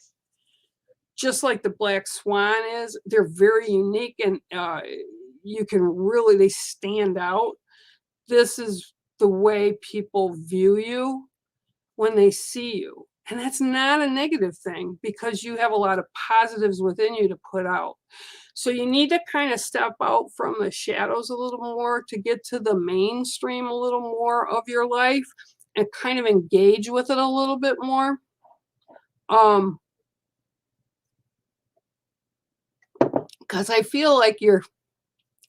just like the black swan is, they're very unique and you can really, they stand out. This is the way people view you when they see you. And that's not a negative thing because you have a lot of positives within you to put out. So you need to kind of step out from the shadows a little more to get to the mainstream a little more of your life and kind of engage with it a little bit more. Because I feel like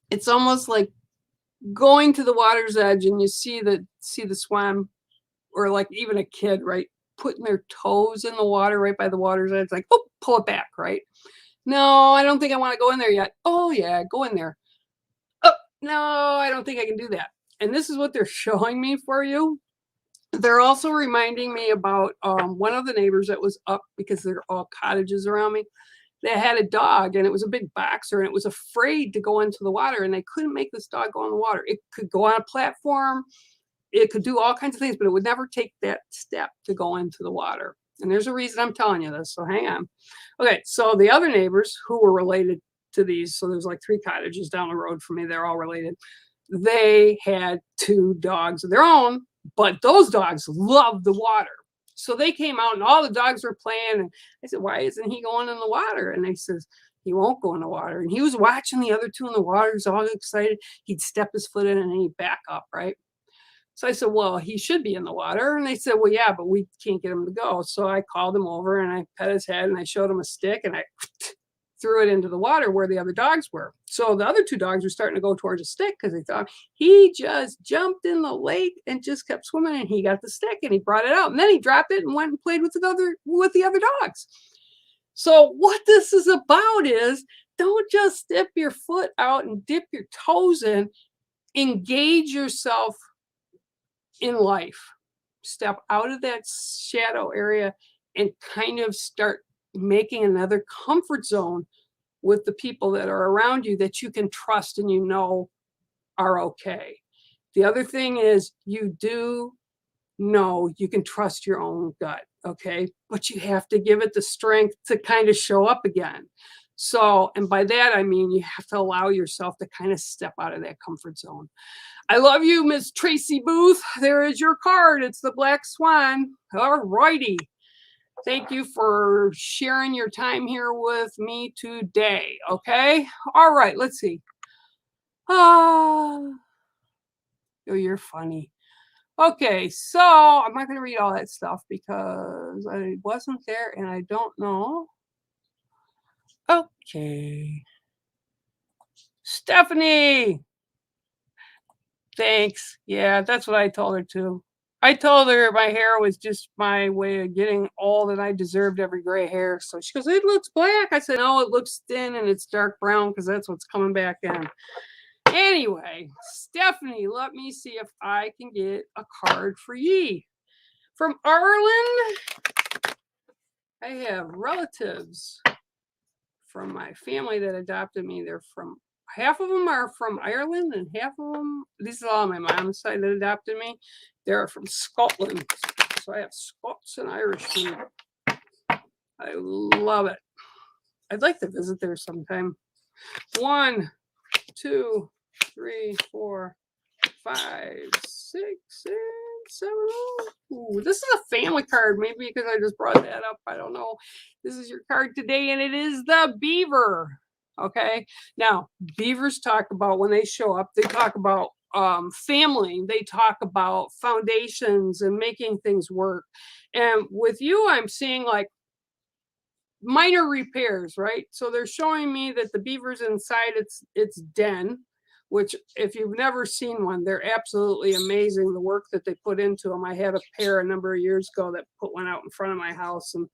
it's almost like going to the water's edge and you see the swan, or like even a kid, right, putting their toes in the water right by the water's edge, like, oh, pull it back, right? No, I don't think I want to go in there yet. Oh yeah, go in there. Oh no, I don't think I can do that. And this is what they're showing me for you. They're also reminding me about one of the neighbors that was up, because they're all cottages around me. They had a dog and it was a big boxer and it was afraid to go into the water, and they couldn't make this dog go in the water. It could go on a platform, it could do all kinds of things, but it would never take that step to go into the water. And there's a reason I'm telling you this, so hang on. Okay, so the other neighbors who were related to these, so there's like 3 cottages down the road from me, they're all related. They had 2 dogs of their own, but those dogs love the water. So they came out and all the dogs were playing. And I said, why isn't he going in the water? And they says, he won't go in the water. And he was watching the other 2 in the water. He's all excited. He'd step his foot in and he'd back up, right? So I said, well, he should be in the water. And they said, well, yeah, but we can't get him to go. So I called him over and I pet his head and I showed him a stick and I threw it into the water where the other dogs were. So the other 2 dogs were starting to go towards the stick because they thought he just jumped in the lake and just kept swimming, and he got the stick and he brought it out, and then he dropped it and went and played with the other dogs. So what this is about is, don't just dip your foot out and dip your toes in. Engage yourself in life. Step out of that shadow area and kind of start making another comfort zone with the people that are around you that you can trust and you know are okay. The other thing is you do know you can trust your own gut, okay? But you have to give it the strength to kind of show up again. So, and by that, I mean, you have to allow yourself to kind of step out of that comfort zone. I love you, Miss Tracy Booth. There is your card. It's the Black Swan. All righty. Thank you for sharing your time here with me today. Okay. All right. Let's see. Oh, you're funny. Okay. So I'm not going to read all that stuff because I wasn't there and I don't know. Okay. Stephanie. Thanks. Yeah, that's what I told her too. I told her my hair was just my way of getting old and I deserved every gray hair. So she goes, it looks black. I said, no, it looks thin and it's dark brown because that's what's coming back in. Anyway, Stephanie, let me see if I can get a card for ye. From Ireland, I have relatives from my family that adopted me. They're from, half of them are from Ireland and half of them, these are all on my mom's side that adopted me. They're from Scotland. So I have Scots and Irish food. I love it. I'd like to visit there sometime. 1, 2, 3, 4, 5, 6, 7. Ooh, this is a family card, maybe because I just brought that up. I don't know. This is your card today, and it is the beaver. Okay. Now, beavers talk about when they show up, they talk about family, they talk about foundations and making things work. And with you, I'm seeing like minor repairs, right? So they're showing me that the beaver's inside its den, which if you've never seen one, they're absolutely amazing, the work that they put into them. I had a pair a number of years ago that put one out in front of my house and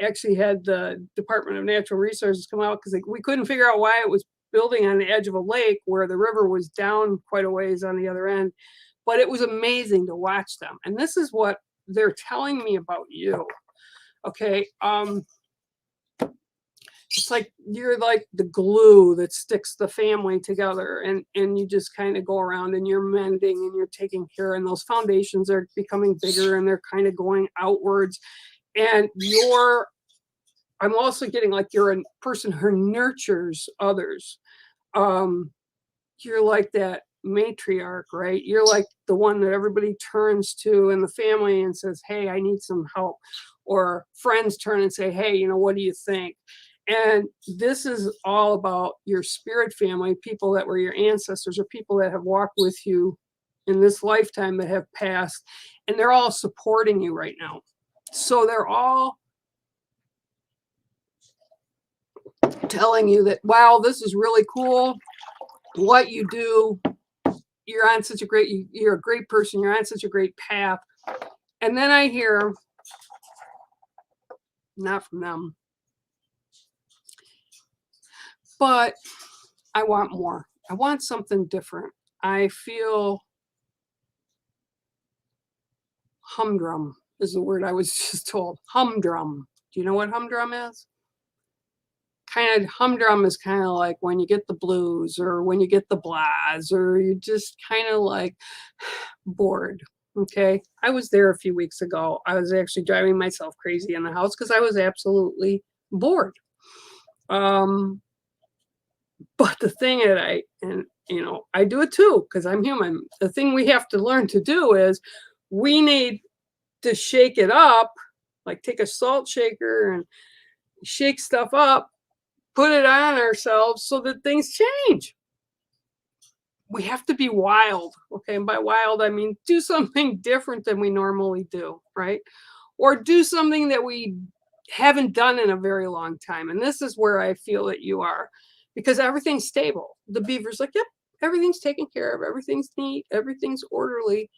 actually had the Department of Natural Resources come out because we couldn't figure out why it was building on the edge of a lake where the river was down quite a ways on the other end. But it was amazing to watch them. And this is what they're telling me about you. Okay. It's like you're like the glue that sticks the family together, and you just kind of go around and you're mending and you're taking care, and those foundations are becoming bigger and they're kind of going outwards. And I'm also getting like you're a person who nurtures others. You're like that matriarch, right? You're like the one that everybody turns to in the family and says, hey, I need some help. Or friends turn and say, hey, what do you think? And this is all about your spirit family, people that were your ancestors or people that have walked with you in this lifetime that have passed. And they're all supporting you right now. So they're all telling you that, wow, this is really cool. What you do, you're a great person. You're on such a great path. And then I hear, not from them, but I want more. I want something different. I feel humdrum is the word I was just told. Humdrum. Do you know what humdrum is? Kind of humdrum is kind of like when you get the blues or when you get the blahs or you just kind of like bored. Okay. I was there a few weeks ago. I was actually driving myself crazy in the house because I was absolutely bored. But the thing that I do it too, because I'm human. The thing we have to learn to do is we need to shake it up, like take a salt shaker and shake stuff up, put it on ourselves so that things change. We have to be wild. Okay. And by wild, I mean, do something different than we normally do, right? Or do something that we haven't done in a very long time. And this is where I feel that you are. Because everything's stable. The beaver's like, yep, everything's taken care of. Everything's neat. Everything's orderly.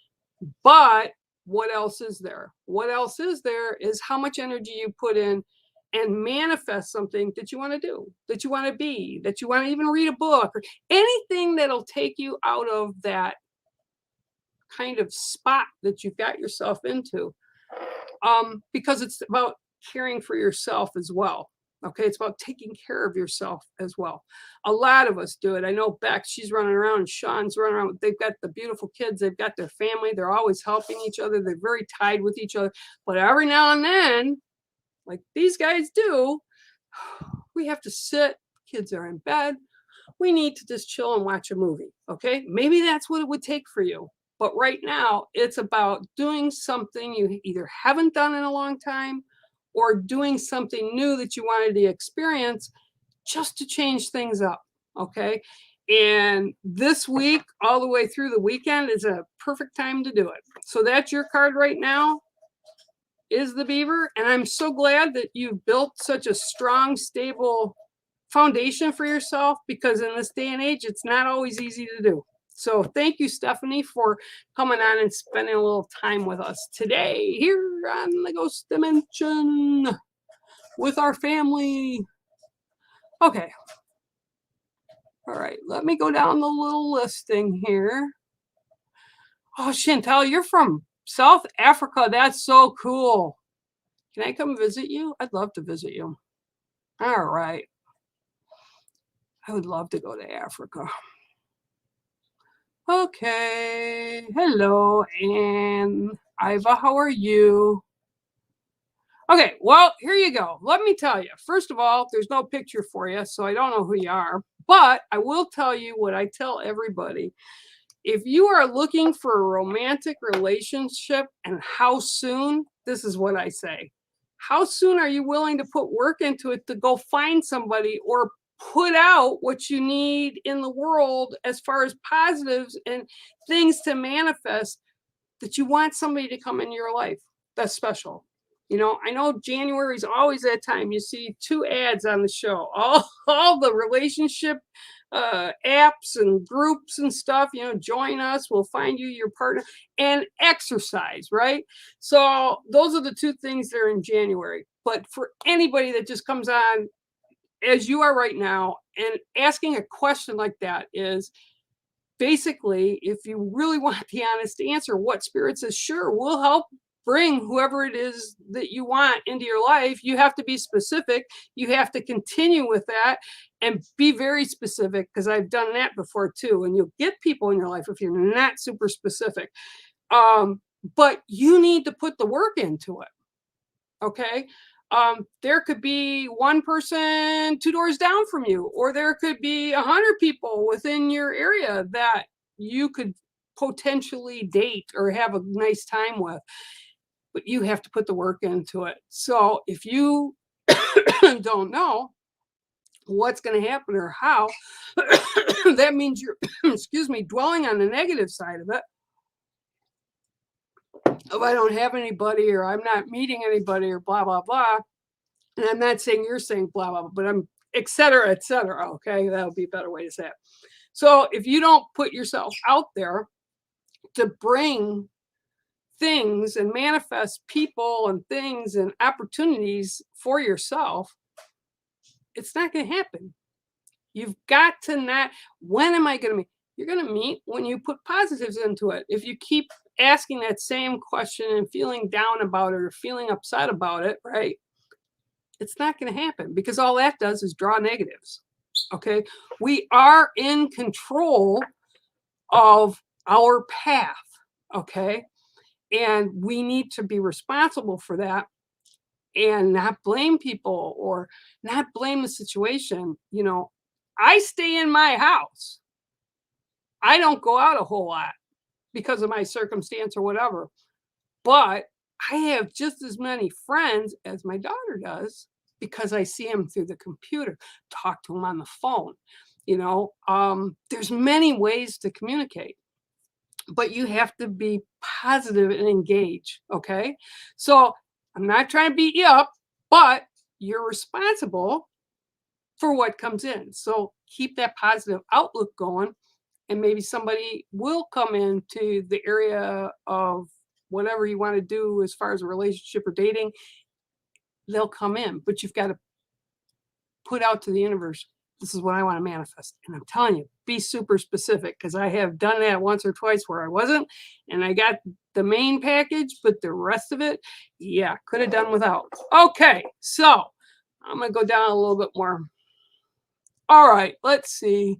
But what else is there? What else is there is how much energy you put in and manifest something that you want to do, that you want to be, that you want to even read a book or anything that'll take you out of that kind of spot that you've got yourself into. Because it's about caring for yourself as well. Okay, it's about taking care of yourself as well. A lot of us do it. I know Beck, she's running around, and Sean's running around. They've got the beautiful kids, they've got their family, they're always helping each other, they're very tied with each other. But every now and then, like these guys do, we have to sit, kids are in bed, we need to just chill and watch a movie. Okay, maybe that's what it would take for you. But right now, it's about doing something you either haven't done in a long time or doing something new that you wanted to experience just to change things up. Okay. And this week, all the way through the weekend, is a perfect time to do it. So that's your card right now, is the beaver. And I'm so glad that you've built such a strong, stable foundation for yourself, because in this day and age, it's not always easy to do. So thank you, Stephanie, for coming on and spending a little time with us today here on the Ghost Dimension with our family. Okay. All right. Let me go down the little listing here. Oh, Chantal, you're from South Africa. That's so cool. Can I come visit you? I'd love to visit you. All right. I would love to go to Africa. Okay. Hello, Anne. Iva, how are you? Okay, well, here you go. Let me tell you. First of all, there's no picture for you, so I don't know who you are. But I will tell you what I tell everybody. If you are looking for a romantic relationship and how soon, this is what I say. How soon are you willing to put work into it to go find somebody or put out what you need in the world as far as positives and things to manifest that you want somebody to come in your life that's special? You know, I know January is always that time. You see 2 ads on the show, all the relationship apps and groups and stuff. You know, join us, we'll find you your partner, and exercise, right? So those are the 2 things that are in January. But for anybody that just comes on as you are right now and asking a question like that is basically, if you really want the honest answer, what Spirit says, sure, we'll help bring whoever it is that you want into your life. You have to be specific. You have to continue with that and be very specific, because I've done that before too. And you'll get people in your life if you're not super specific. But you need to put the work into it. Okay. There could be one person 2 doors down from you, or there could be 100 people within your area that you could potentially date or have a nice time with, but you have to put the work into it. So if you don't know what's going to happen or how, that means you're, excuse me, dwelling on the negative side of it. If I don't have anybody, or I'm not meeting anybody, or blah, blah, blah. And I'm not saying you're saying blah, blah, blah, but I'm et cetera, et cetera. Okay. That would be a better way to say it. So if you don't put yourself out there to bring things and manifest people and things and opportunities for yourself, it's not going to happen. You've got to not, when am I going to meet? You're going to meet when you put positives into it. If you keep asking that same question and feeling down about it or feeling upset about it, right? It's not going to happen, because all that does is draw negatives. Okay. We are in control of our path. Okay. And we need to be responsible for that and not blame people or not blame the situation. You know, I stay in my house. I don't go out a whole lot because of my circumstance or whatever. But I have just as many friends as my daughter does, because I see them through the computer, talk to them on the phone. You know, there's many ways to communicate, but you have to be positive and engage. Okay. So I'm not trying to beat you up, but you're responsible for what comes in. So keep that positive outlook going, and maybe somebody will come into the area of whatever you want to do as far as a relationship or dating. They'll come in, but you've got to put out to the universe, this is what I want to manifest. And I'm telling you, be super specific, because I have done that once or twice where I wasn't, and I got the main package, but the rest of it, yeah, could have done without. Okay, so I'm going to go down a little bit more. All right, let's see.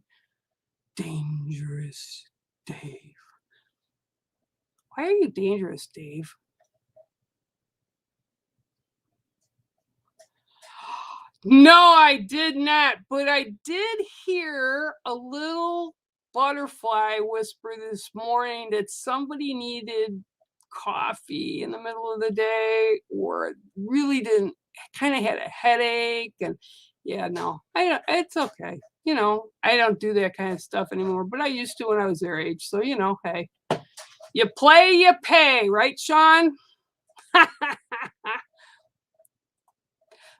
Dangerous Dave. Why are you dangerous, Dave? No, I did not, but I did hear a little butterfly whisper this morning that somebody needed coffee in the middle of the day or really didn't, kind of had a headache. And yeah, no, it's okay. You know, I don't do that kind of stuff anymore, but I used to when I was their age. So, you know, hey, you play, you pay, right, Sean?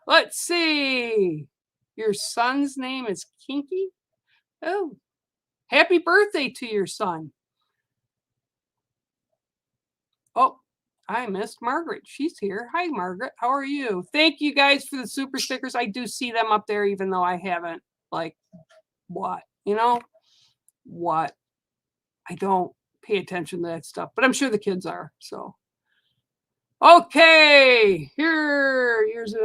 Let's see. Your son's name is Kinky? Oh, happy birthday to your son. Oh, I missed Margaret. She's here. Hi, Margaret. How are you? Thank you guys for the super stickers. I do see them up there, even though I haven't. Like, what? You know? What? I don't pay attention to that stuff, but I'm sure the kids are. So, okay. Here's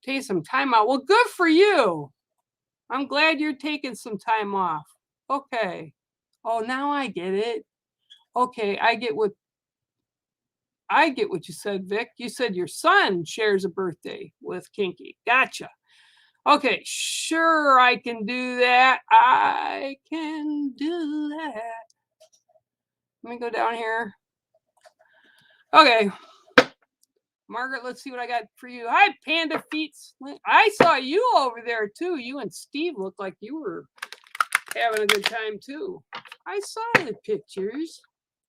take some time out. Well, good for you. I'm glad you're taking some time off. Okay. Oh, now I get it. Okay, I get what you said, Vic. You said your son shares a birthday with Kinky. Gotcha. Okay, sure, I can do that. I can do that. Let me go down here. Okay. Margaret, let's see what I got for you. Hi, Panda Feet. I saw you over there too. You and Steve looked like you were having a good time too. I saw the pictures.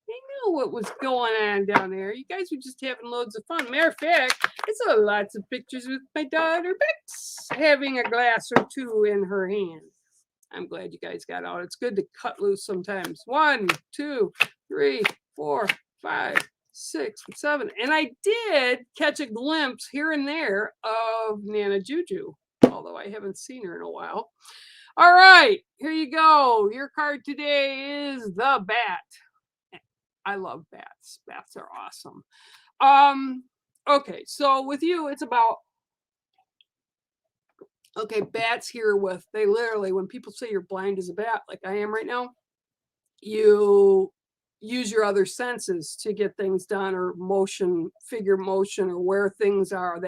I knew what was going on down there. You guys were just having loads of fun. Matter of fact, I saw lots of pictures with my daughter Bex having a glass or two in her hand. I'm glad you guys got out. It's good to cut loose sometimes. 1, 2, 3, 4, 5, 6, 7. And I did catch a glimpse here and there of Nana Juju, although I haven't seen her in a while. All right, here you go. Your card today is the bat. I love bats. Bats are awesome. Okay, so with you, it's about, okay, bats here with, they literally, when people say you're blind as a bat, like I am right now, you use your other senses to get things done, or motion, figure motion, or where things are.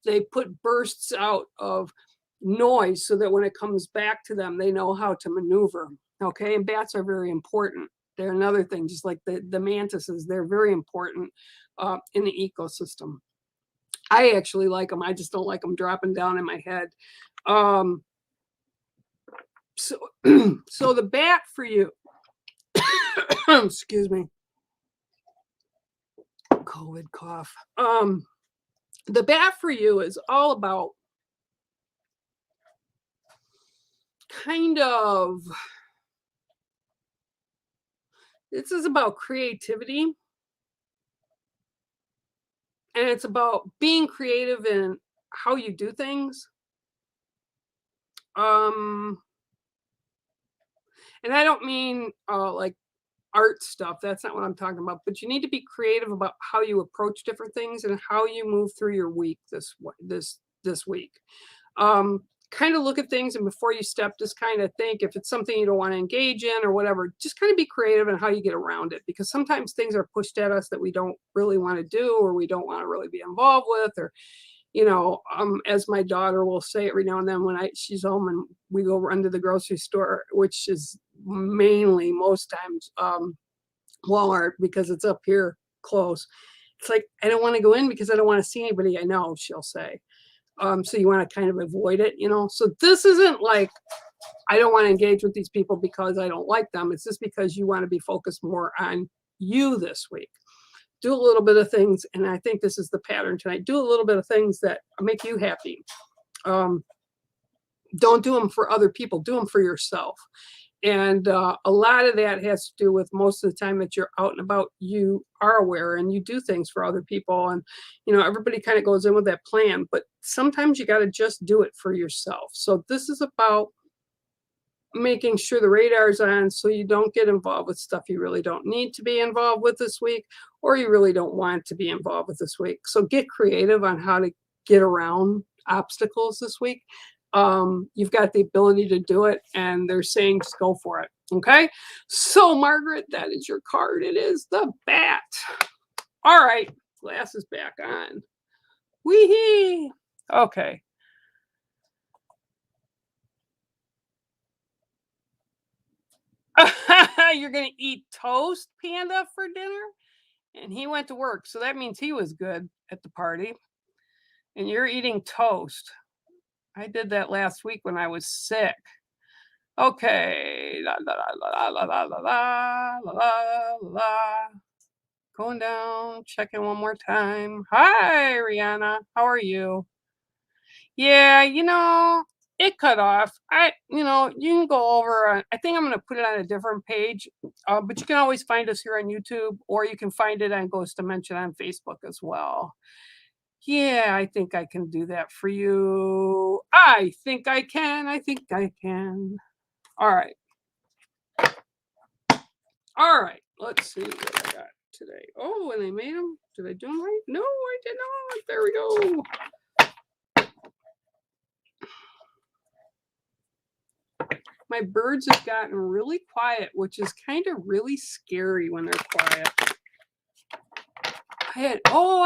They put bursts out of noise so that when it comes back to them, they know how to maneuver. Okay, and bats are very important. They're another thing, just like the mantises, they're very important in the ecosystem. I actually like them. I just don't like them dropping down in my head. So the bat for you, excuse me, COVID cough. The bat for you is all about kind of, this is about creativity. And it's about being creative in how you do things. And I don't mean like art stuff. That's not what I'm talking about. But you need to be creative about how you approach different things and how you move through your week this week. Kind of look at things, and before you step, just kind of think if it's something you don't want to engage in or whatever, just kind of be creative in how you get around it, because sometimes things are pushed at us that we don't really want to do, or we don't want to really be involved with, or, you know, as my daughter will say every now and then when she's home and we go run to the grocery store, which is mainly most times Walmart, because it's up here close. It's like, I don't want to go in because I don't want to see anybody I know, she'll say. So you want to kind of avoid it, you know? So this isn't like, I don't want to engage with these people because I don't like them. It's just because you want to be focused more on you this week. Do a little bit of things, and I think this is the pattern tonight. Do a little bit of things that make you happy. Don't do them for other people. Do them for yourself. And a lot of that has to do with most of the time that you're out and about, you are aware and you do things for other people. And, you know, everybody kind of goes in with that plan, but sometimes you got to just do it for yourself. So this is about making sure the radar's on so you don't get involved with stuff you really don't need to be involved with this week, or you really don't want to be involved with this week. So get creative on how to get around obstacles this week, you've got the ability to do it, and they're saying just go for it. Okay, so Margaret, that is your card. It is the bat. All right, glasses back on. Wee-hee. Okay. You're gonna eat toast, Panda, for dinner? And he went to work, so that means he was good at the party. And you're eating toast. I did that last week when I was sick. Okay. La, la, la, la, la, la, la, la, la, la. Going down, checking one more time. Hi, Rihanna. How are you? Yeah, it cut off. You can go over. I think I'm going to put it on a different page, but you can always find us here on YouTube, or you can find it on Ghost Dimension on Facebook as well. Yeah, I think I can do that for you. I think I can. I think I can. All right. All right. Let's see what I got today. Oh, and I made them. Did I do them right? No, I did not. There we go. My birds have gotten really quiet, which is kind of really scary when they're quiet. I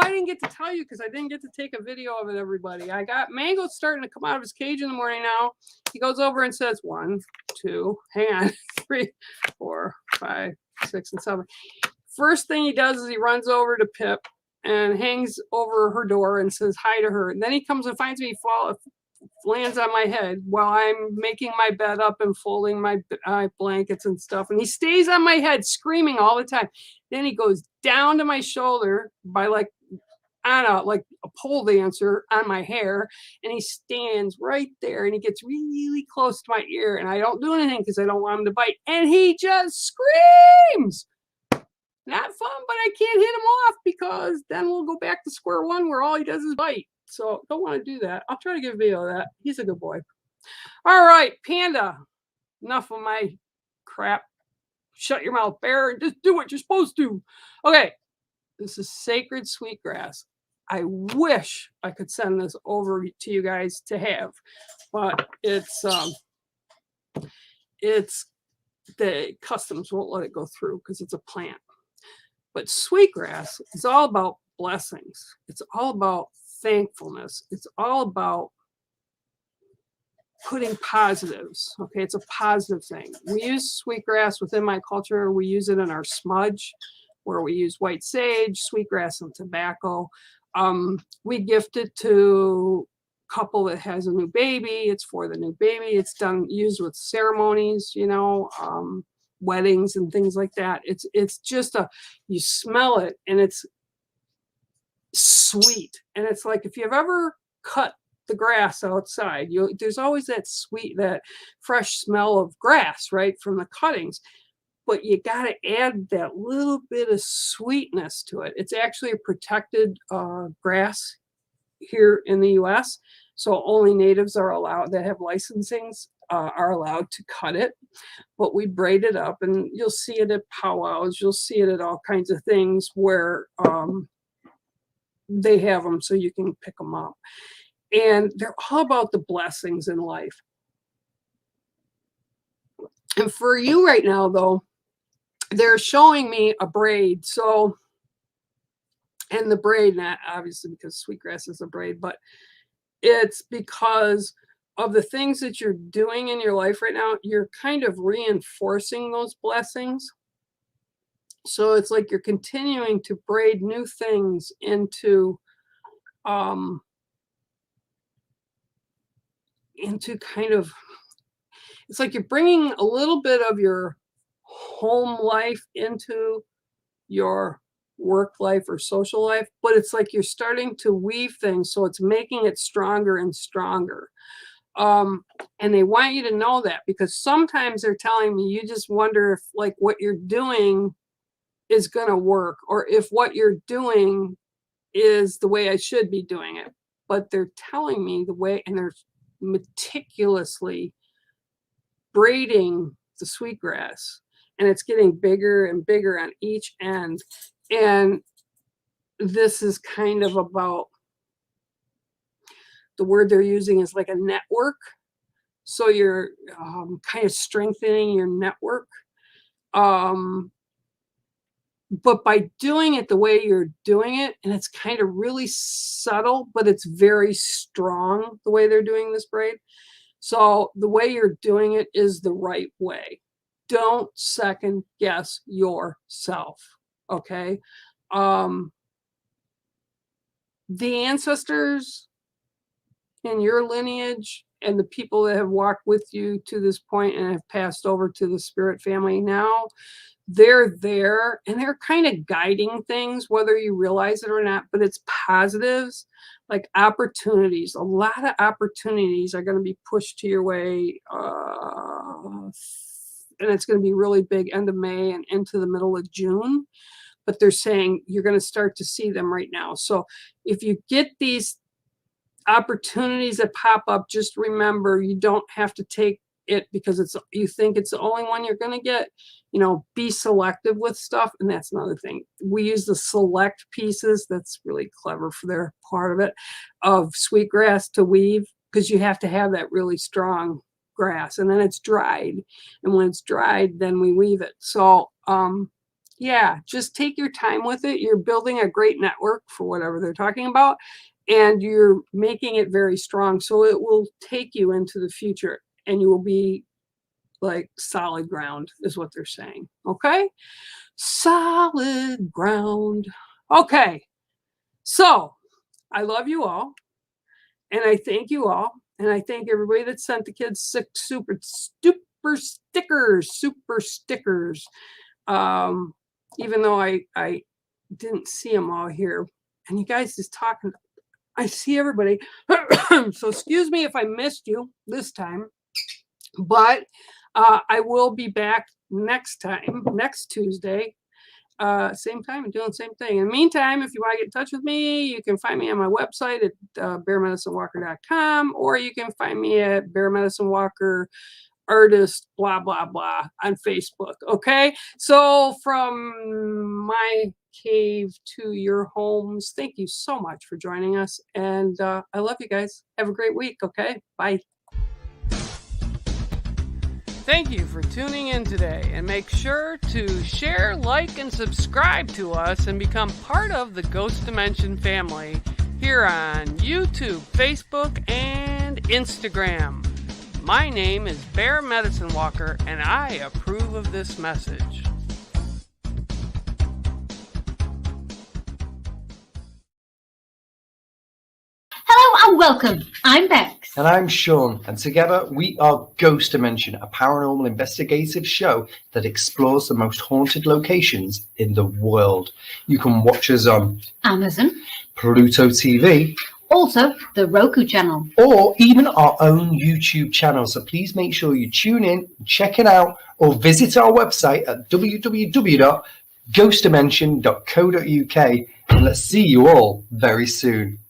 didn't get to tell you because I didn't get to take a video of it, everybody. I got Mango starting to come out of his cage in the morning now. He goes over and says 1, 2, hang on, 3, 4, 5, 6, and 7. First thing he does is he runs over to Pip and hangs over her door and says hi to her. And then he comes and finds me, lands on my head while I'm making my bed up and folding my blankets and stuff. And he stays on my head screaming all the time. Then he goes down to my shoulder by like a pole dancer on my hair. And he stands right there and he gets really close to my ear. And I don't do anything because I don't want him to bite. And he just screams. Not fun, but I can't hit him off because then we'll go back to square one where all he does is bite. So don't want to do that. I'll try to get a video of that. He's a good boy. All right, Panda. Enough of my crap. Shut your mouth, bear, and just do what you're supposed to. Okay, this is Sacred Sweetgrass. I wish I could send this over to you guys to have, but it's the customs won't let it go through because it's a plant. But Sweetgrass is all about blessings. It's all about thankfulness. It's all about putting positives. Okay, it's a positive thing. We use sweetgrass within my culture. We use it in our smudge, where we use white sage, sweetgrass, and tobacco. We gift it to a couple that has a new baby. It's for the new baby. It's used with ceremonies, weddings and things like that. It's just you smell it and it's sweet. And it's like if you've ever cut the grass outside, there's always that fresh smell of grass, right, from the cuttings. But you got to add that little bit of sweetness to it. It's actually a protected grass here in the U.S. So only natives are allowed that have licensings are allowed to cut it. But we braid it up, and you'll see it at powwows. You'll see it at all kinds of things where they have them so you can pick them up. And they're all about the blessings in life. And for you right now, though, they're showing me a braid. So, and the braid, not obviously because sweetgrass is a braid, but it's because of the things that you're doing in your life right now. You're kind of reinforcing those blessings. So it's like you're continuing to braid new things into kind of, it's like you're bringing a little bit of your home life into your work life or social life, but it's like you're starting to weave things, so it's making it stronger and stronger. And they want you to know that, because sometimes they're telling me you just wonder if like what you're doing is going to work, or if what you're doing is the way I should be doing it. But they're telling me the way, and they're meticulously braiding the sweetgrass, and it's getting bigger and bigger on each end. And this is kind of about the word they're using is like a network. So you're kind of strengthening your network. But by doing it the way you're doing it, and it's kind of really subtle, but it's very strong the way they're doing this braid. So the way you're doing it is the right way. Don't second guess yourself. Okay. The ancestors in your lineage and the people that have walked with you to this point and have passed over to the spirit family now, they're there and they're kind of guiding things, whether you realize it or not, but it's positives, like opportunities. A lot of opportunities are going to be pushed to your way. And it's going to be really big end of May and into the middle of June. But they're saying you're going to start to see them right now. So if you get these opportunities that pop up, just remember you don't have to take it because you think it's the only one you're going to get. Be selective with stuff. And that's another thing. We use the select pieces. That's really clever for their part of it, of Sweetgrass to weave, because you have to have that really strong grass, and then it's dried. And when it's dried, then we weave it. So, yeah, just take your time with it. You're building a great network for whatever they're talking about, and you're making it very strong. So it will take you into the future, and you will be like solid ground is what they're saying. Okay. Solid ground. Okay. So I love you all. And I thank you all. And I thank everybody that sent the kids super stickers. Even though I didn't see them all here. And you guys just talking. I see everybody. So excuse me if I missed you this time. But I will be back next Tuesday, same time and doing the same thing. In the meantime, if you want to get in touch with me, you can find me on my website at bearmedicinewalker.com, or you can find me at Bear Medicine Walker Artist, blah, blah, blah, on Facebook. Okay. So from my cave to your homes, thank you so much for joining us. And I love you guys. Have a great week. Okay. Bye. Thank you for tuning in today, and make sure to share, like, and subscribe to us and become part of the Ghost Dimension family here on YouTube, Facebook, and Instagram. My name is Bear Medicine Walker, and I approve of this message. Hello and welcome. I'm Bex. And I'm Sean, and together we are Ghost Dimension, a paranormal investigative show that explores the most haunted locations in the world. You can watch us on Amazon, Pluto TV, also the Roku channel, or even our own YouTube channel. So please make sure you tune in, check it out, or visit our website at www.ghostdimension.co.uk. And let's see you all very soon.